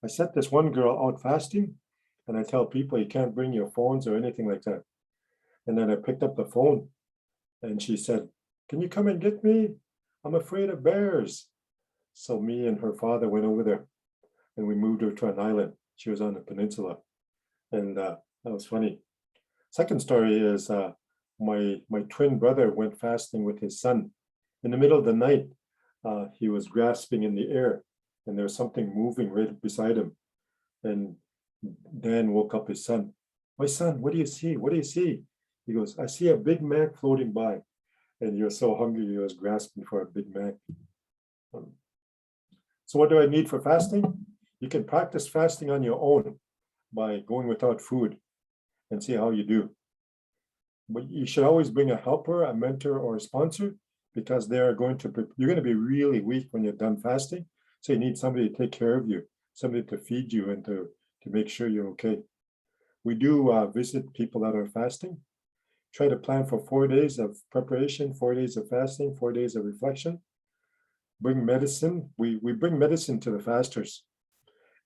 Speaker 4: I set this one girl out fasting, and I tell people you can't bring your phones or anything like that. And then I picked up the phone, and she said, "Can you come and get me? I'm afraid of bears." So me and her father went over there, and we moved her to an island. She was on a peninsula, and that was funny. Second story is my twin brother went fasting with his son. In the middle of the night, he was grasping in the air, and there was something moving right beside him. And Dan woke up his son. "My son, what do you see? What do you see?" He goes, "I see a Big Mac floating by." And he was so hungry, he was grasping for a Big Mac. So what do I need for fasting? You can practice fasting on your own by going without food and see how you do. But you should always bring a helper, a mentor, or a sponsor, because you're going to be really weak when you're done fasting. So you need somebody to take care of you, somebody to feed you and to make sure you're okay. We do visit people that are fasting. Try to plan for 4 days of preparation, 4 days of fasting, 4 days of reflection. Bring medicine. We bring medicine to the fasters.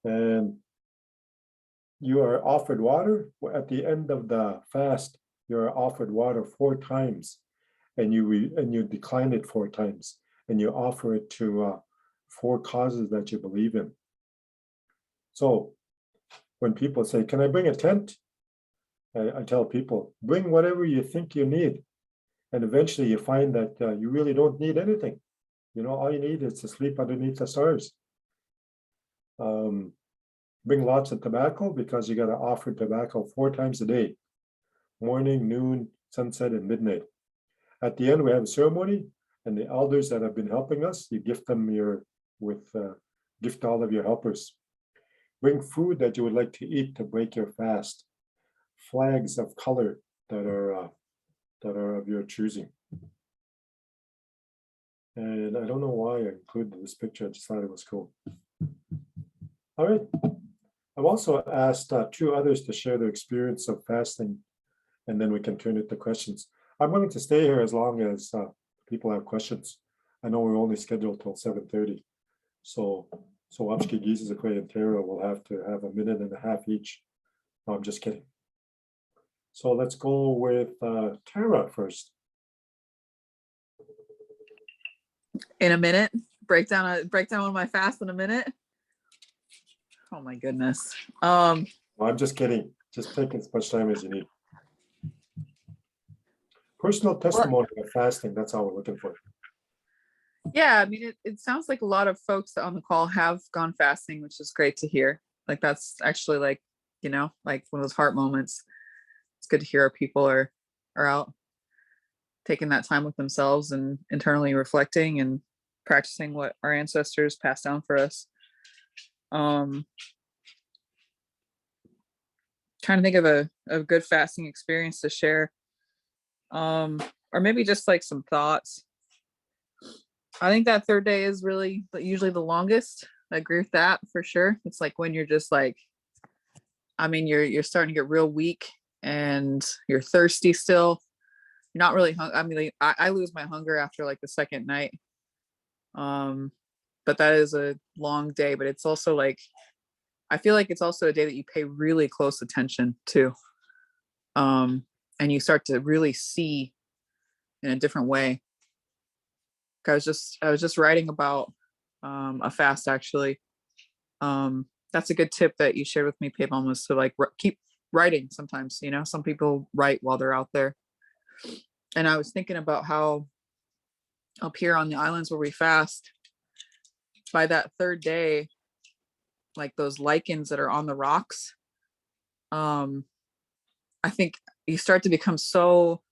Speaker 4: And you are offered water. At the end of the fast, you are offered water 4 times, and you decline it 4 times, and you offer it to 4 causes that you believe in. So when people say, "Can I bring a tent?" I tell people, bring whatever you think you need. And eventually you find that you really don't need anything. You know, all you need is to sleep underneath the stars. Bring lots of tobacco, because you got to offer tobacco 4 times a day: morning, noon, sunset, and midnight. At the end, we have a ceremony, and the elders that have been helping us, you gift them gift all of your helpers. Bring food that you would like to eat to break your fast. Flags of color that are of your choosing. And I don't know why I included this picture. I just thought it was cool. All right. I've also asked 2 others to share their experience of fasting, and then we can turn it to questions. I'm willing to stay here as long as people have questions. I know we're only scheduled till 7:30. So Gii'igoshimowin, Gii'igoshimowin, and Tara will have to have a minute and a half each. No, I'm just kidding. So let's go with Tara first.
Speaker 5: In a minute, break down of my fast in a minute. Oh my goodness.
Speaker 4: No, I'm just kidding. Just take as much time as you need. Personal testimony of fasting, that's all we're looking for.
Speaker 5: Yeah, I mean, it sounds like a lot of folks on the call have gone fasting, which is great to hear. Like, that's actually like, you know, like one of those heart moments. It's good to hear our people are out taking that time with themselves and internally reflecting and practicing what our ancestors passed down for us. Trying to think of a good fasting experience to share. Or maybe just like some thoughts. I think that 3rd day is really usually the longest. I agree with that for sure. It's like when you're just like, I mean, you're starting to get real weak and you're thirsty still. You're not really hungry. I mean, like, I lose my hunger after like the 2nd night. But that is a long day, but it's also like, I feel like it's also a day that you pay really close attention to. And you start to really see in a different way. I was just writing about a fast actually. That's a good tip that you shared with me, Pebaamibines, was to like keep writing sometimes. You know, some people write while they're out there. And I was thinking about how up here on the islands where we fast, by that 3rd day, like those lichens that are on the rocks, I think you start to become so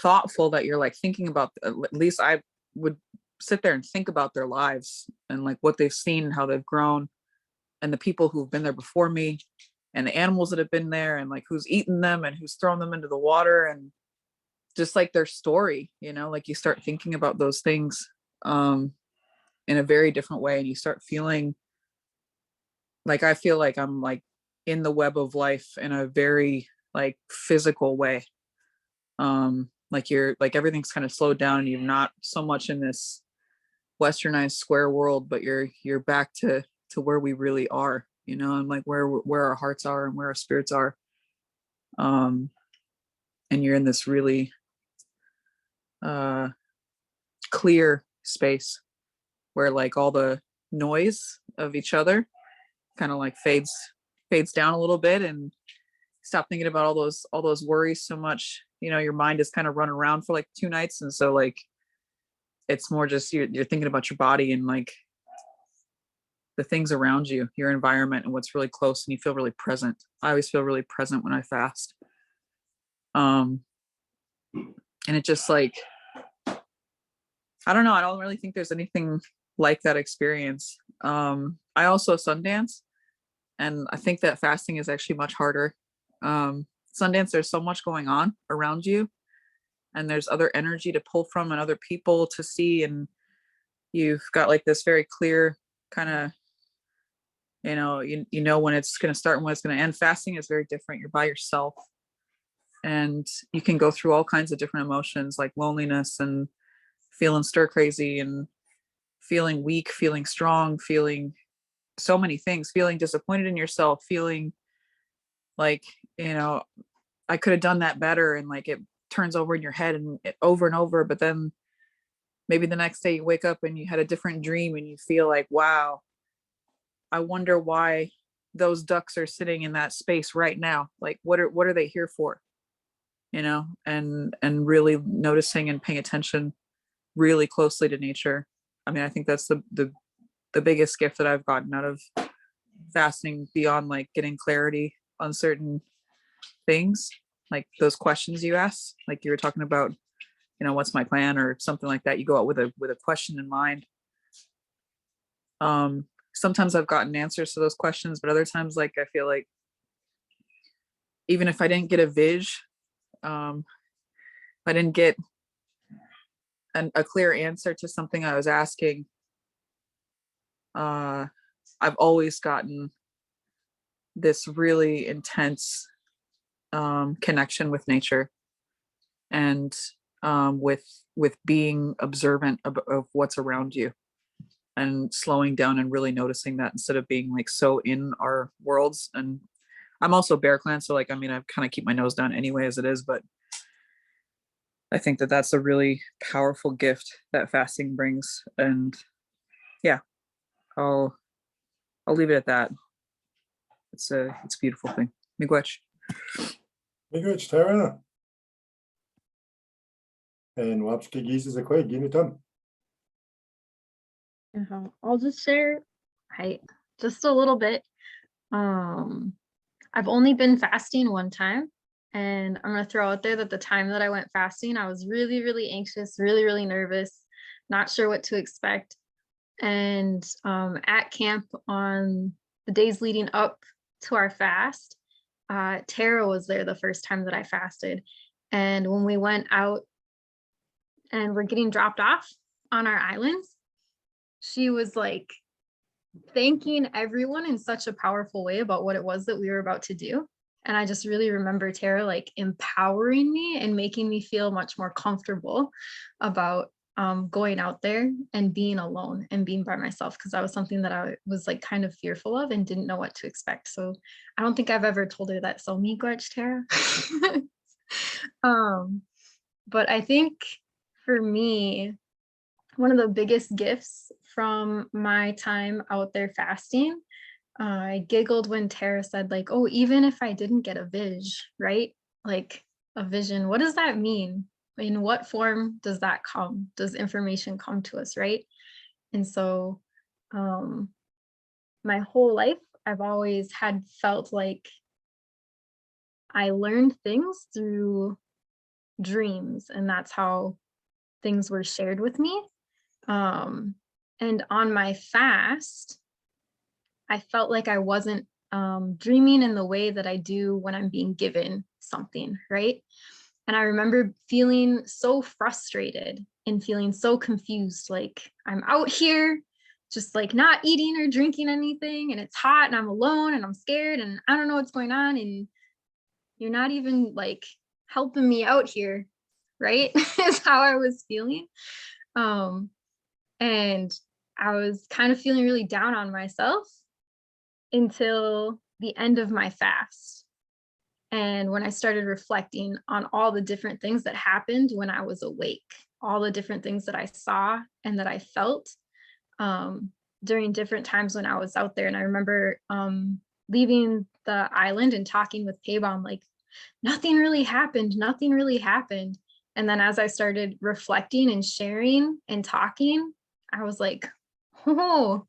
Speaker 5: thoughtful that you're like thinking about, at least I would sit there and think about their lives and like what they've seen, how they've grown, and the people who've been there before me, and the animals that have been there, and like who's eaten them and who's thrown them into the water, and just like their story, you know, like you start thinking about those things in a very different way, and you start feeling like, I feel like I'm like in the web of life in a very like physical way. Like you're like, everything's kind of slowed down and you're not so much in this westernized square world, but you're back to where we really are, you know, and like where our hearts are and where our spirits are. And you're in this really clear space where like all the noise of each other kind of like fades down a little bit, and stop thinking about all those worries so much. You know, your mind is kind of run around for like 2 nights, and so like it's more just you're thinking about your body and like the things around you, your environment, and what's really close, and you feel really present. I always feel really present when I fast. And it just like, I don't know, I don't really think there's anything like that experience. I also Sundance, and I think that fasting is actually much harder. Sundance, there's so much going on around you, and there's other energy to pull from and other people to see, and you've got like this very clear kind of, you know when it's going to start and when it's going to end. Fasting is very different. You're by yourself, and you can go through all kinds of different emotions like loneliness and feeling stir crazy and feeling weak, feeling strong, feeling so many things, feeling disappointed in yourself, feeling like, you know, I could have done that better, and like it turns over in your head and over and over. But then maybe the next day you wake up and you had a different dream and you feel like, wow, I wonder why those ducks are sitting in that space right now. Like what are they here for? and really noticing and paying attention really closely to nature. I mean, I think that's the biggest gift that I've gotten out of fasting, beyond like getting clarity on certain things, like those questions you ask, like you were talking about, what's my plan or something like that. You go out with a question in mind. Sometimes I've gotten answers to those questions, but other times, like, I feel like even if I didn't get a I didn't get a clear answer to something I was asking, I've always gotten this really intense connection with nature, and with being observant of what's around you, and slowing down and really noticing that, instead of being like so in our worlds. And I'm also bear clan, so like, I mean, I kind of keep my nose down anyway as it is, but I think that that's a really powerful gift that fasting brings. And yeah, I'll leave it at that. It's a beautiful thing. Miigech.
Speaker 4: Miigech, Tara. And Wapske Geese a quay, Ginitum.
Speaker 7: I'll just share just a little bit. I've only been fasting one time, and I'm gonna throw out there that the time that I went fasting, I was really, really anxious, really, really nervous, not sure what to expect. And at camp on the days leading up to our fast, Tara was there the first time that I fasted. And when we went out and we're getting dropped off on our islands, she was like thanking everyone in such a powerful way about what it was that we were about to do. And I just really remember Tara like empowering me and making me feel much more comfortable about going out there and being alone and being by myself, because that was something that I was like kind of fearful of and didn't know what to expect. So I don't think I've ever told her that. So miigech, Tara. But I think for me, one of the biggest gifts from my time out there fasting, I giggled when Tara said like, oh, even if I didn't get a right? Like a vision, what does that mean? In what form does that come? Does information come to us, right? And so my whole life, I've always had felt like I learned things through dreams, and that's how things were shared with me. And on my fast, I felt like I wasn't dreaming in the way that I do when I'm being given something, right? And I remember feeling so frustrated and feeling so confused, like I'm out here just like not eating or drinking anything, and it's hot and I'm alone and I'm scared and I don't know what's going on, and you're not even like helping me out here, right? Is how I was feeling. And I was kind of feeling really down on myself until the end of my fast. And when I started reflecting on all the different things that happened when I was awake, all the different things that I saw and that I felt during different times when I was out there. And I remember leaving the island and talking with Pebaam, like, nothing really happened, nothing really happened. And then as I started reflecting and sharing and talking, I was like, oh,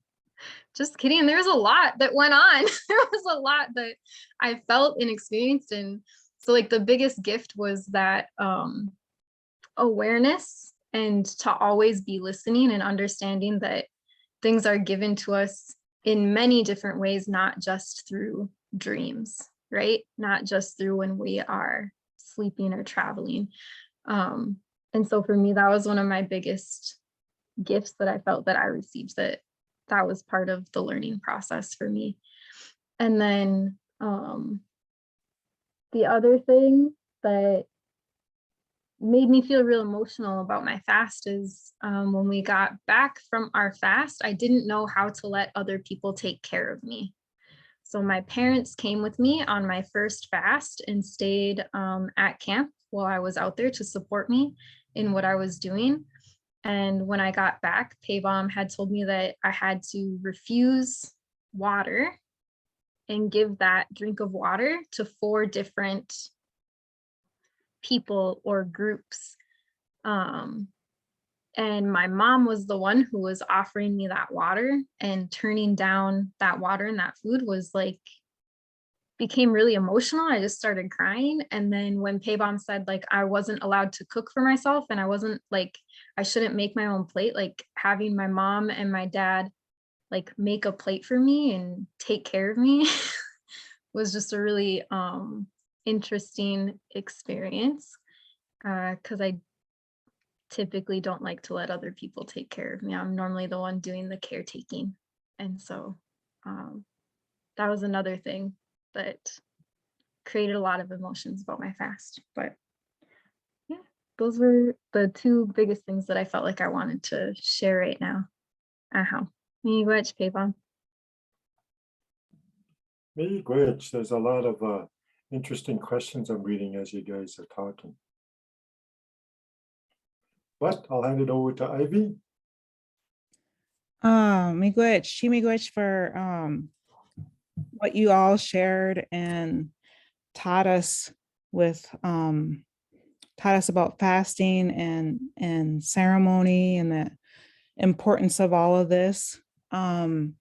Speaker 7: just kidding. There's a lot that went on. There was a lot that I felt and experienced. And so like the biggest gift was that awareness, and to always be listening and understanding that things are given to us in many different ways, not just through dreams, right? Not just through when we are sleeping or traveling. And so for me, that was one of my biggest gifts that I felt that I received, that was part of the learning process for me. And then the other thing that made me feel real emotional about my fast is when we got back from our fast, I didn't know how to let other people take care of me. So my parents came with me on my first fast and stayed at camp while I was out there to support me in what I was doing. And when I got back, Pebaam had told me that I had to refuse water and give that drink of water to 4 different people or groups. And my mom was the one who was offering me that water, and turning down that water and that food was like, became really emotional. I just started crying. And then when Pebaam said like I wasn't allowed to cook for myself, and I wasn't like, I shouldn't make my own plate, like having my mom and my dad like make a plate for me and take care of me was just a really interesting experience, because I typically don't like to let other people take care of me. I'm normally the one doing the caretaking. And so that was another thing that created a lot of emotions about my fast. But yeah, those were the two biggest things that I felt like I wanted to share right now. Miigech, Pebaam.
Speaker 4: Miigech, there's a lot of interesting questions I'm reading as you guys are talking. But I'll hand it over to Ivy.
Speaker 1: Miigech for what you all shared and taught us about fasting and ceremony and the importance of all of this. And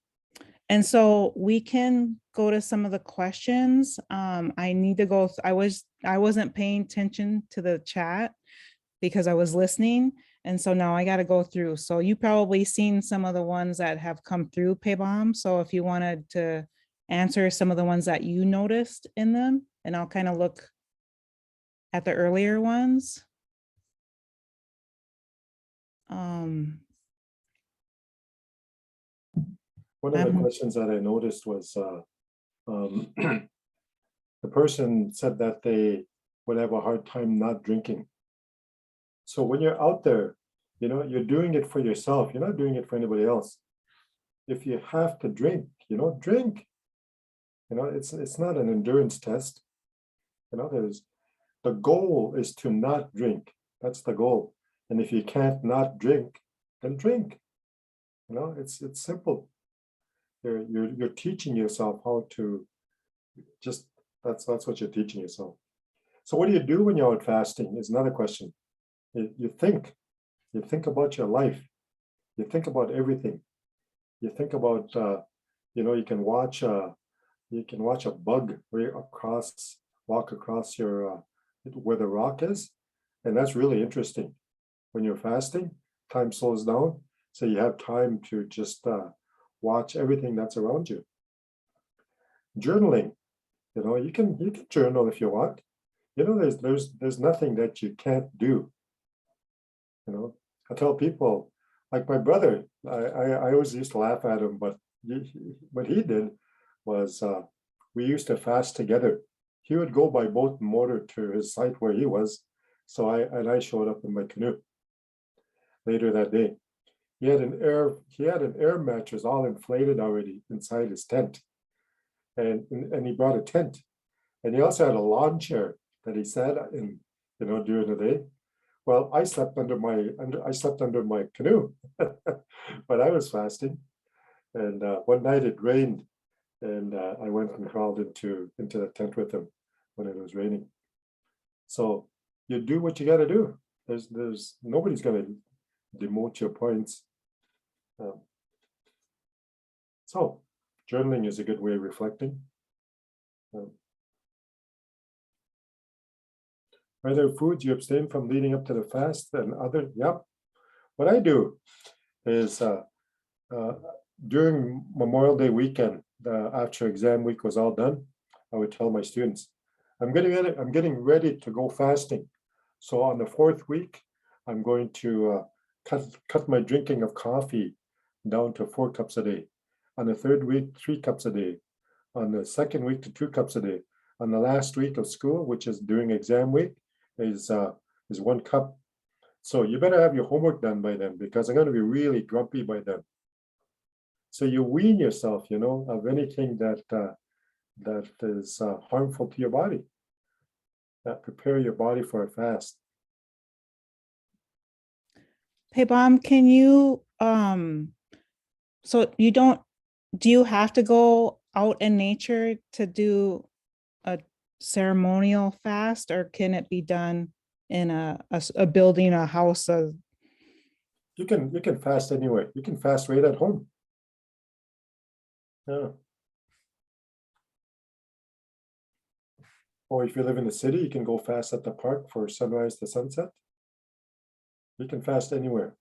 Speaker 1: so we can go to some of the questions. I need to go. I wasn't paying attention to the chat because I was listening. And so now I got to go through. So you probably seen some of the ones that have come through, Pebaam. So if you wanted to answer some of the ones that you noticed in them, and I'll kind of look at the earlier ones.
Speaker 4: One of the questions that I noticed was the person said that they would have a hard time not drinking. So when you're out there, you know, you're doing it for yourself. You're not doing it for anybody else. If you have to drink, you know, drink. You know, it's not an endurance test. You know, the goal is to not drink. That's the goal. And if you can't not drink, then drink. You know, it's simple. You're teaching yourself how to just, that's what you're teaching yourself. So what do you do when you're out fasting is another question. You think about your life. You think about everything. You think about, you know, you can watch a bug walk across your, where the rock is. And that's really interesting. When you're fasting, time slows down. So you have time to just watch everything that's around you. Journaling, you know, you can journal if you want. You know, there's nothing that you can't do. You know, I tell people, like my brother, I always used to laugh at him, but what he did was we used to fast together. He would go by boat and motor to his site where he was. So I showed up in my canoe later that day. He had an air mattress all inflated already inside his tent. And he brought a tent. And he also had a lawn chair that he sat in, you know, during the day. Well, I slept under my canoe, but I was fasting. And one night it rained, and I went and crawled into the tent with him when it was raining. So you do what you got to do. There's nobody's going to demote your points. So journaling is a good way of reflecting. Are there foods you abstain from leading up to the fast and other? Yep. What I do is during Memorial Day weekend, after exam week was all done, I would tell my students, I'm getting ready to go fasting. So on the 4th week, I'm going to cut my drinking of coffee down to 4 cups a day. On the 3rd week, 3 cups a day. On the 2nd week to 2 cups a day. On the last week of school, which is during exam week, is 1 cup. So you better have your homework done by then, because I'm going to be really grumpy by then. So you wean yourself, you know, of anything that is harmful to your body. Prepare your body for a fast.
Speaker 1: Pebaam, can you, so do you have to go out in nature to do ceremonial fast, or can it be done in a building, a house?
Speaker 4: You can fast anywhere. You can fast right at home. Yeah. Or if you live in the city, you can go fast at the park for sunrise to sunset. You can fast anywhere,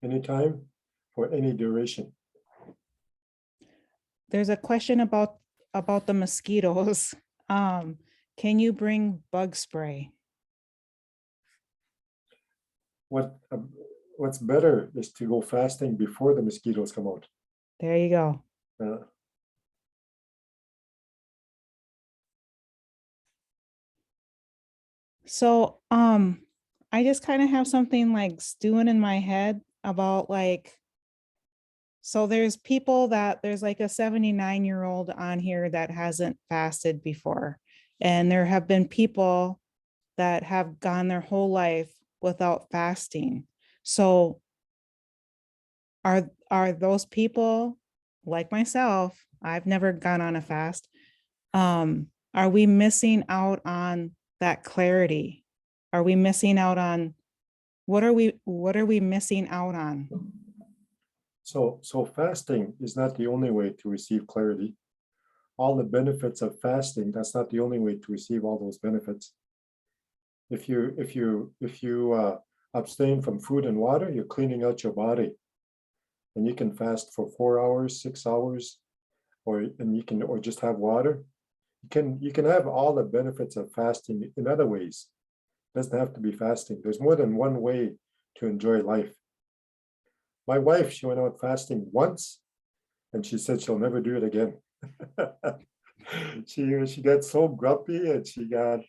Speaker 4: anytime, for any duration.
Speaker 1: There's a question about the mosquitoes. Can you bring bug spray?
Speaker 4: What's better is to go fasting before the mosquitoes come out.
Speaker 1: There you go. So I just kind of have something like stewing in my head about like, so there's like a 79-year-old on here that hasn't fasted before. And there have been people that have gone their whole life without fasting. So are those people like myself? I've never gone on a fast. Are we missing out on that clarity? Are we missing out on what are we missing out on?
Speaker 4: So fasting is not the only way to receive clarity. All the benefits of fasting, that's not the only way to receive all those benefits. If you abstain from food and water, you're cleaning out your body. And you can fast for 4 hours, 6 hours, or just have water. You can have all the benefits of fasting in other ways. It doesn't have to be fasting. There's more than one way to enjoy life. My wife, she went out fasting once, and she said she'll never do it again. She got so grumpy, and she got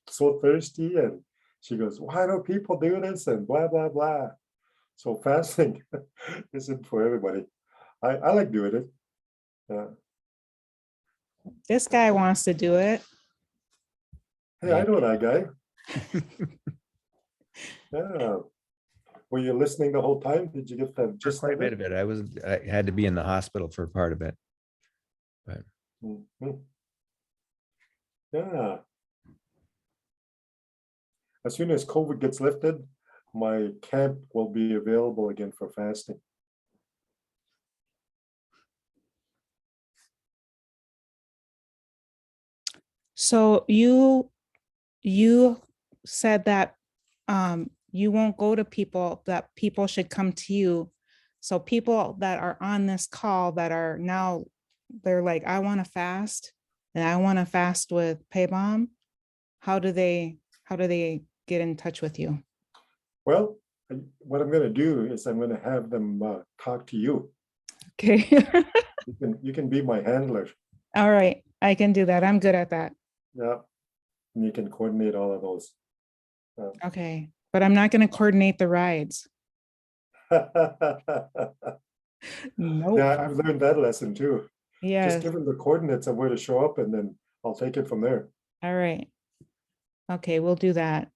Speaker 4: so thirsty, and she goes, "Why do people do this?" and blah blah blah. So fasting isn't for everybody. I like doing it. Yeah.
Speaker 1: This guy wants to do it.
Speaker 4: Hey, I know that guy. Yeah. Were you listening the whole time? Did you get that?
Speaker 8: Just quite a bit of it. I had to be in the hospital for part of it. But
Speaker 4: yeah. As soon as COVID gets lifted, my camp will be available again for fasting.
Speaker 1: So you said that you won't go to people, that people should come to you. So people that are on this call that are now, they're like, I want to fast and I want to fast with Pebaam. How do they get in touch with you?
Speaker 4: Well, what I'm going to do is I'm going to have them talk to you.
Speaker 1: Okay.
Speaker 4: You can be my handler.
Speaker 1: All right. I can do that. I'm good at that.
Speaker 4: Yeah. And you can coordinate all of those.
Speaker 1: Okay. But I'm not going to coordinate the rides. Nope.
Speaker 4: Yeah, I've learned that lesson too.
Speaker 1: Yes.
Speaker 4: Just give them the coordinates of where to show up, and then I'll take it from there.
Speaker 1: All right. Okay, we'll do that.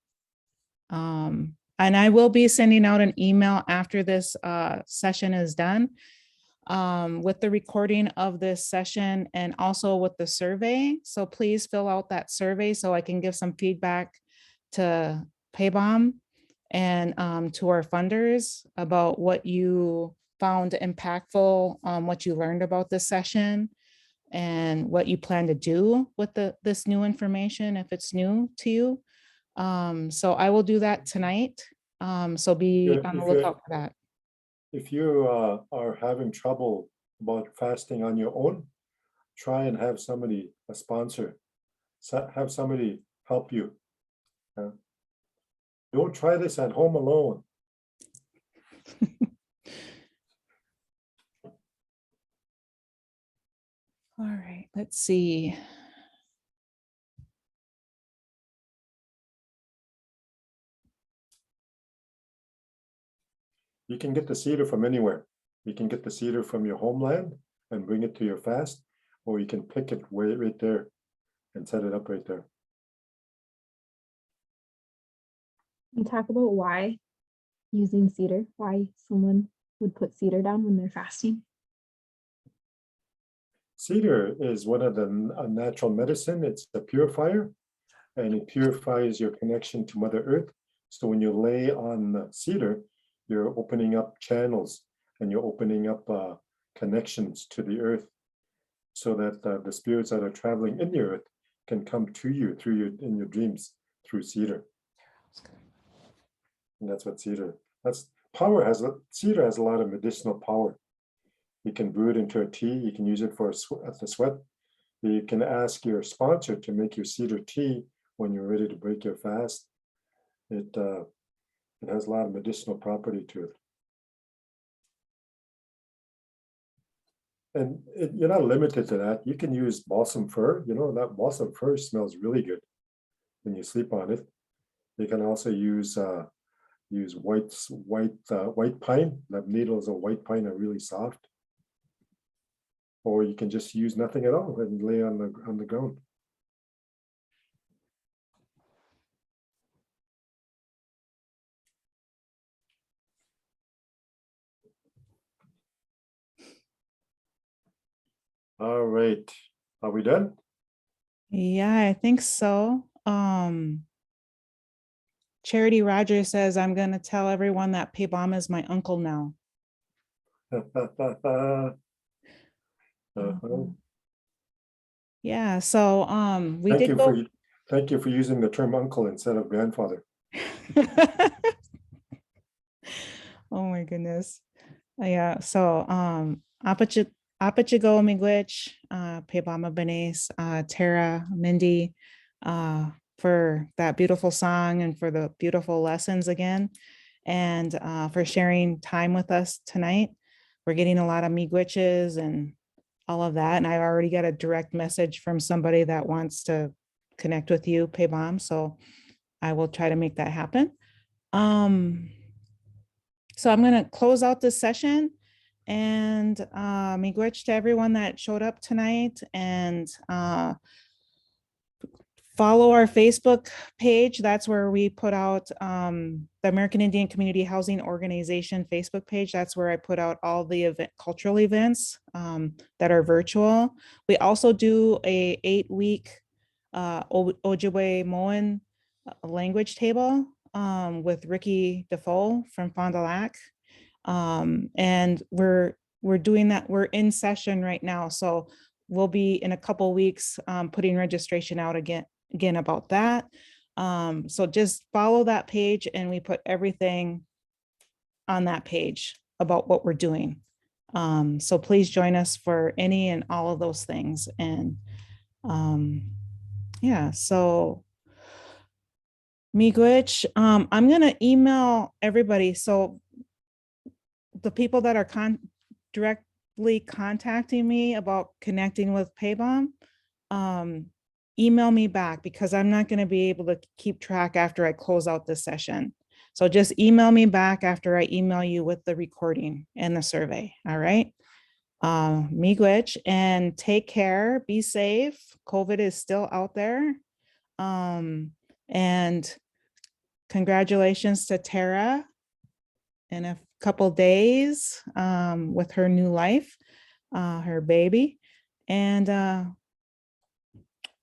Speaker 1: And I will be sending out an email after this session is done with the recording of this session and also with the survey. So please fill out that survey so I can give some feedback to Pebaam and to our funders about what you found impactful, what you learned about this session, and what you plan to do with this new information if it's new to you. So I will do that tonight. So be on the lookout for that.
Speaker 4: If you are having trouble about fasting on your own, try and have somebody, a sponsor, have somebody help you. Don't try this at home alone.
Speaker 1: All right, let's see.
Speaker 4: You can get the cedar from anywhere. You can get the cedar from your homeland and bring it to your fast, or you can pick it right there and set it up right there.
Speaker 6: You talk about why using cedar, why someone would put cedar down when they're fasting.
Speaker 4: Cedar is one of the natural medicine. It's a purifier. and it purifies your connection to Mother Earth. So when you lay on the cedar, you're opening up channels and you're opening up connections to the earth, so that the spirits that are traveling in the earth can come to you in your dreams through cedar. And that's what cedar. Cedar has a lot of medicinal power. You can brew it into a tea. You can use it for the sweat. You can ask your sponsor to make your cedar tea when you're ready to break your fast. It has a lot of medicinal property to it. And you're not limited to that. You can use balsam fir. You know, that balsam fir smells really good when you sleep on it. You can also use white pine. The needles of white pine are really soft. Or you can just use nothing at all and lay on the ground. All right, are we done?
Speaker 1: Yeah, I think so. Charity Rogers says, I'm going to tell everyone that Pebaam is my uncle now. Yeah, so
Speaker 4: Thank you for using the term uncle instead of grandfather.
Speaker 1: Oh my goodness. Yeah, so AICHO miigech, Pebaamibines, Tara, Mindy, for that beautiful song and for the beautiful lessons again, and for sharing time with us tonight. We're getting a lot of miigeches and all of that, and I've already got a direct message from somebody that wants to connect with you, Pebaam, so I will try to make that happen. So I'm going to close out this session, and miigech to everyone that showed up tonight, and follow our Facebook page. That's where we put out the American Indian Community Housing Organization Facebook page. That's where I put out all the cultural events that are virtual. We also do a 8-week Gii'igoshimowin language table with Ricky Defoe from Fond du Lac. And we're doing that. We're in session right now. So we'll be in a couple weeks putting registration out again about that. So just follow that page, and we put everything on that page about what we're doing. So please join us for any and all of those things. And yeah, so miigech, I'm gonna email everybody. So the people that are directly contacting me about connecting with Pebaam, email me back, because I'm not going to be able to keep track after I close out this session. So just email me back after I email you with the recording and the survey. All right. Miigech, and take care, be safe. COVID is still out there. And congratulations to Tara in a couple days with her new life, her baby, and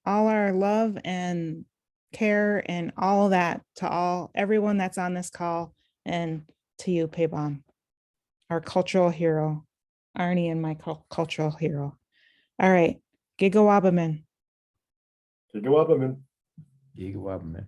Speaker 1: all our love and care and all of that to everyone that's on this call, and to you, Pebaam, our cultural hero, Arnie and my cultural hero. All right, Gii'igoshimowin.
Speaker 4: Gii'igoshimowin.
Speaker 8: Gii'igoshimowin.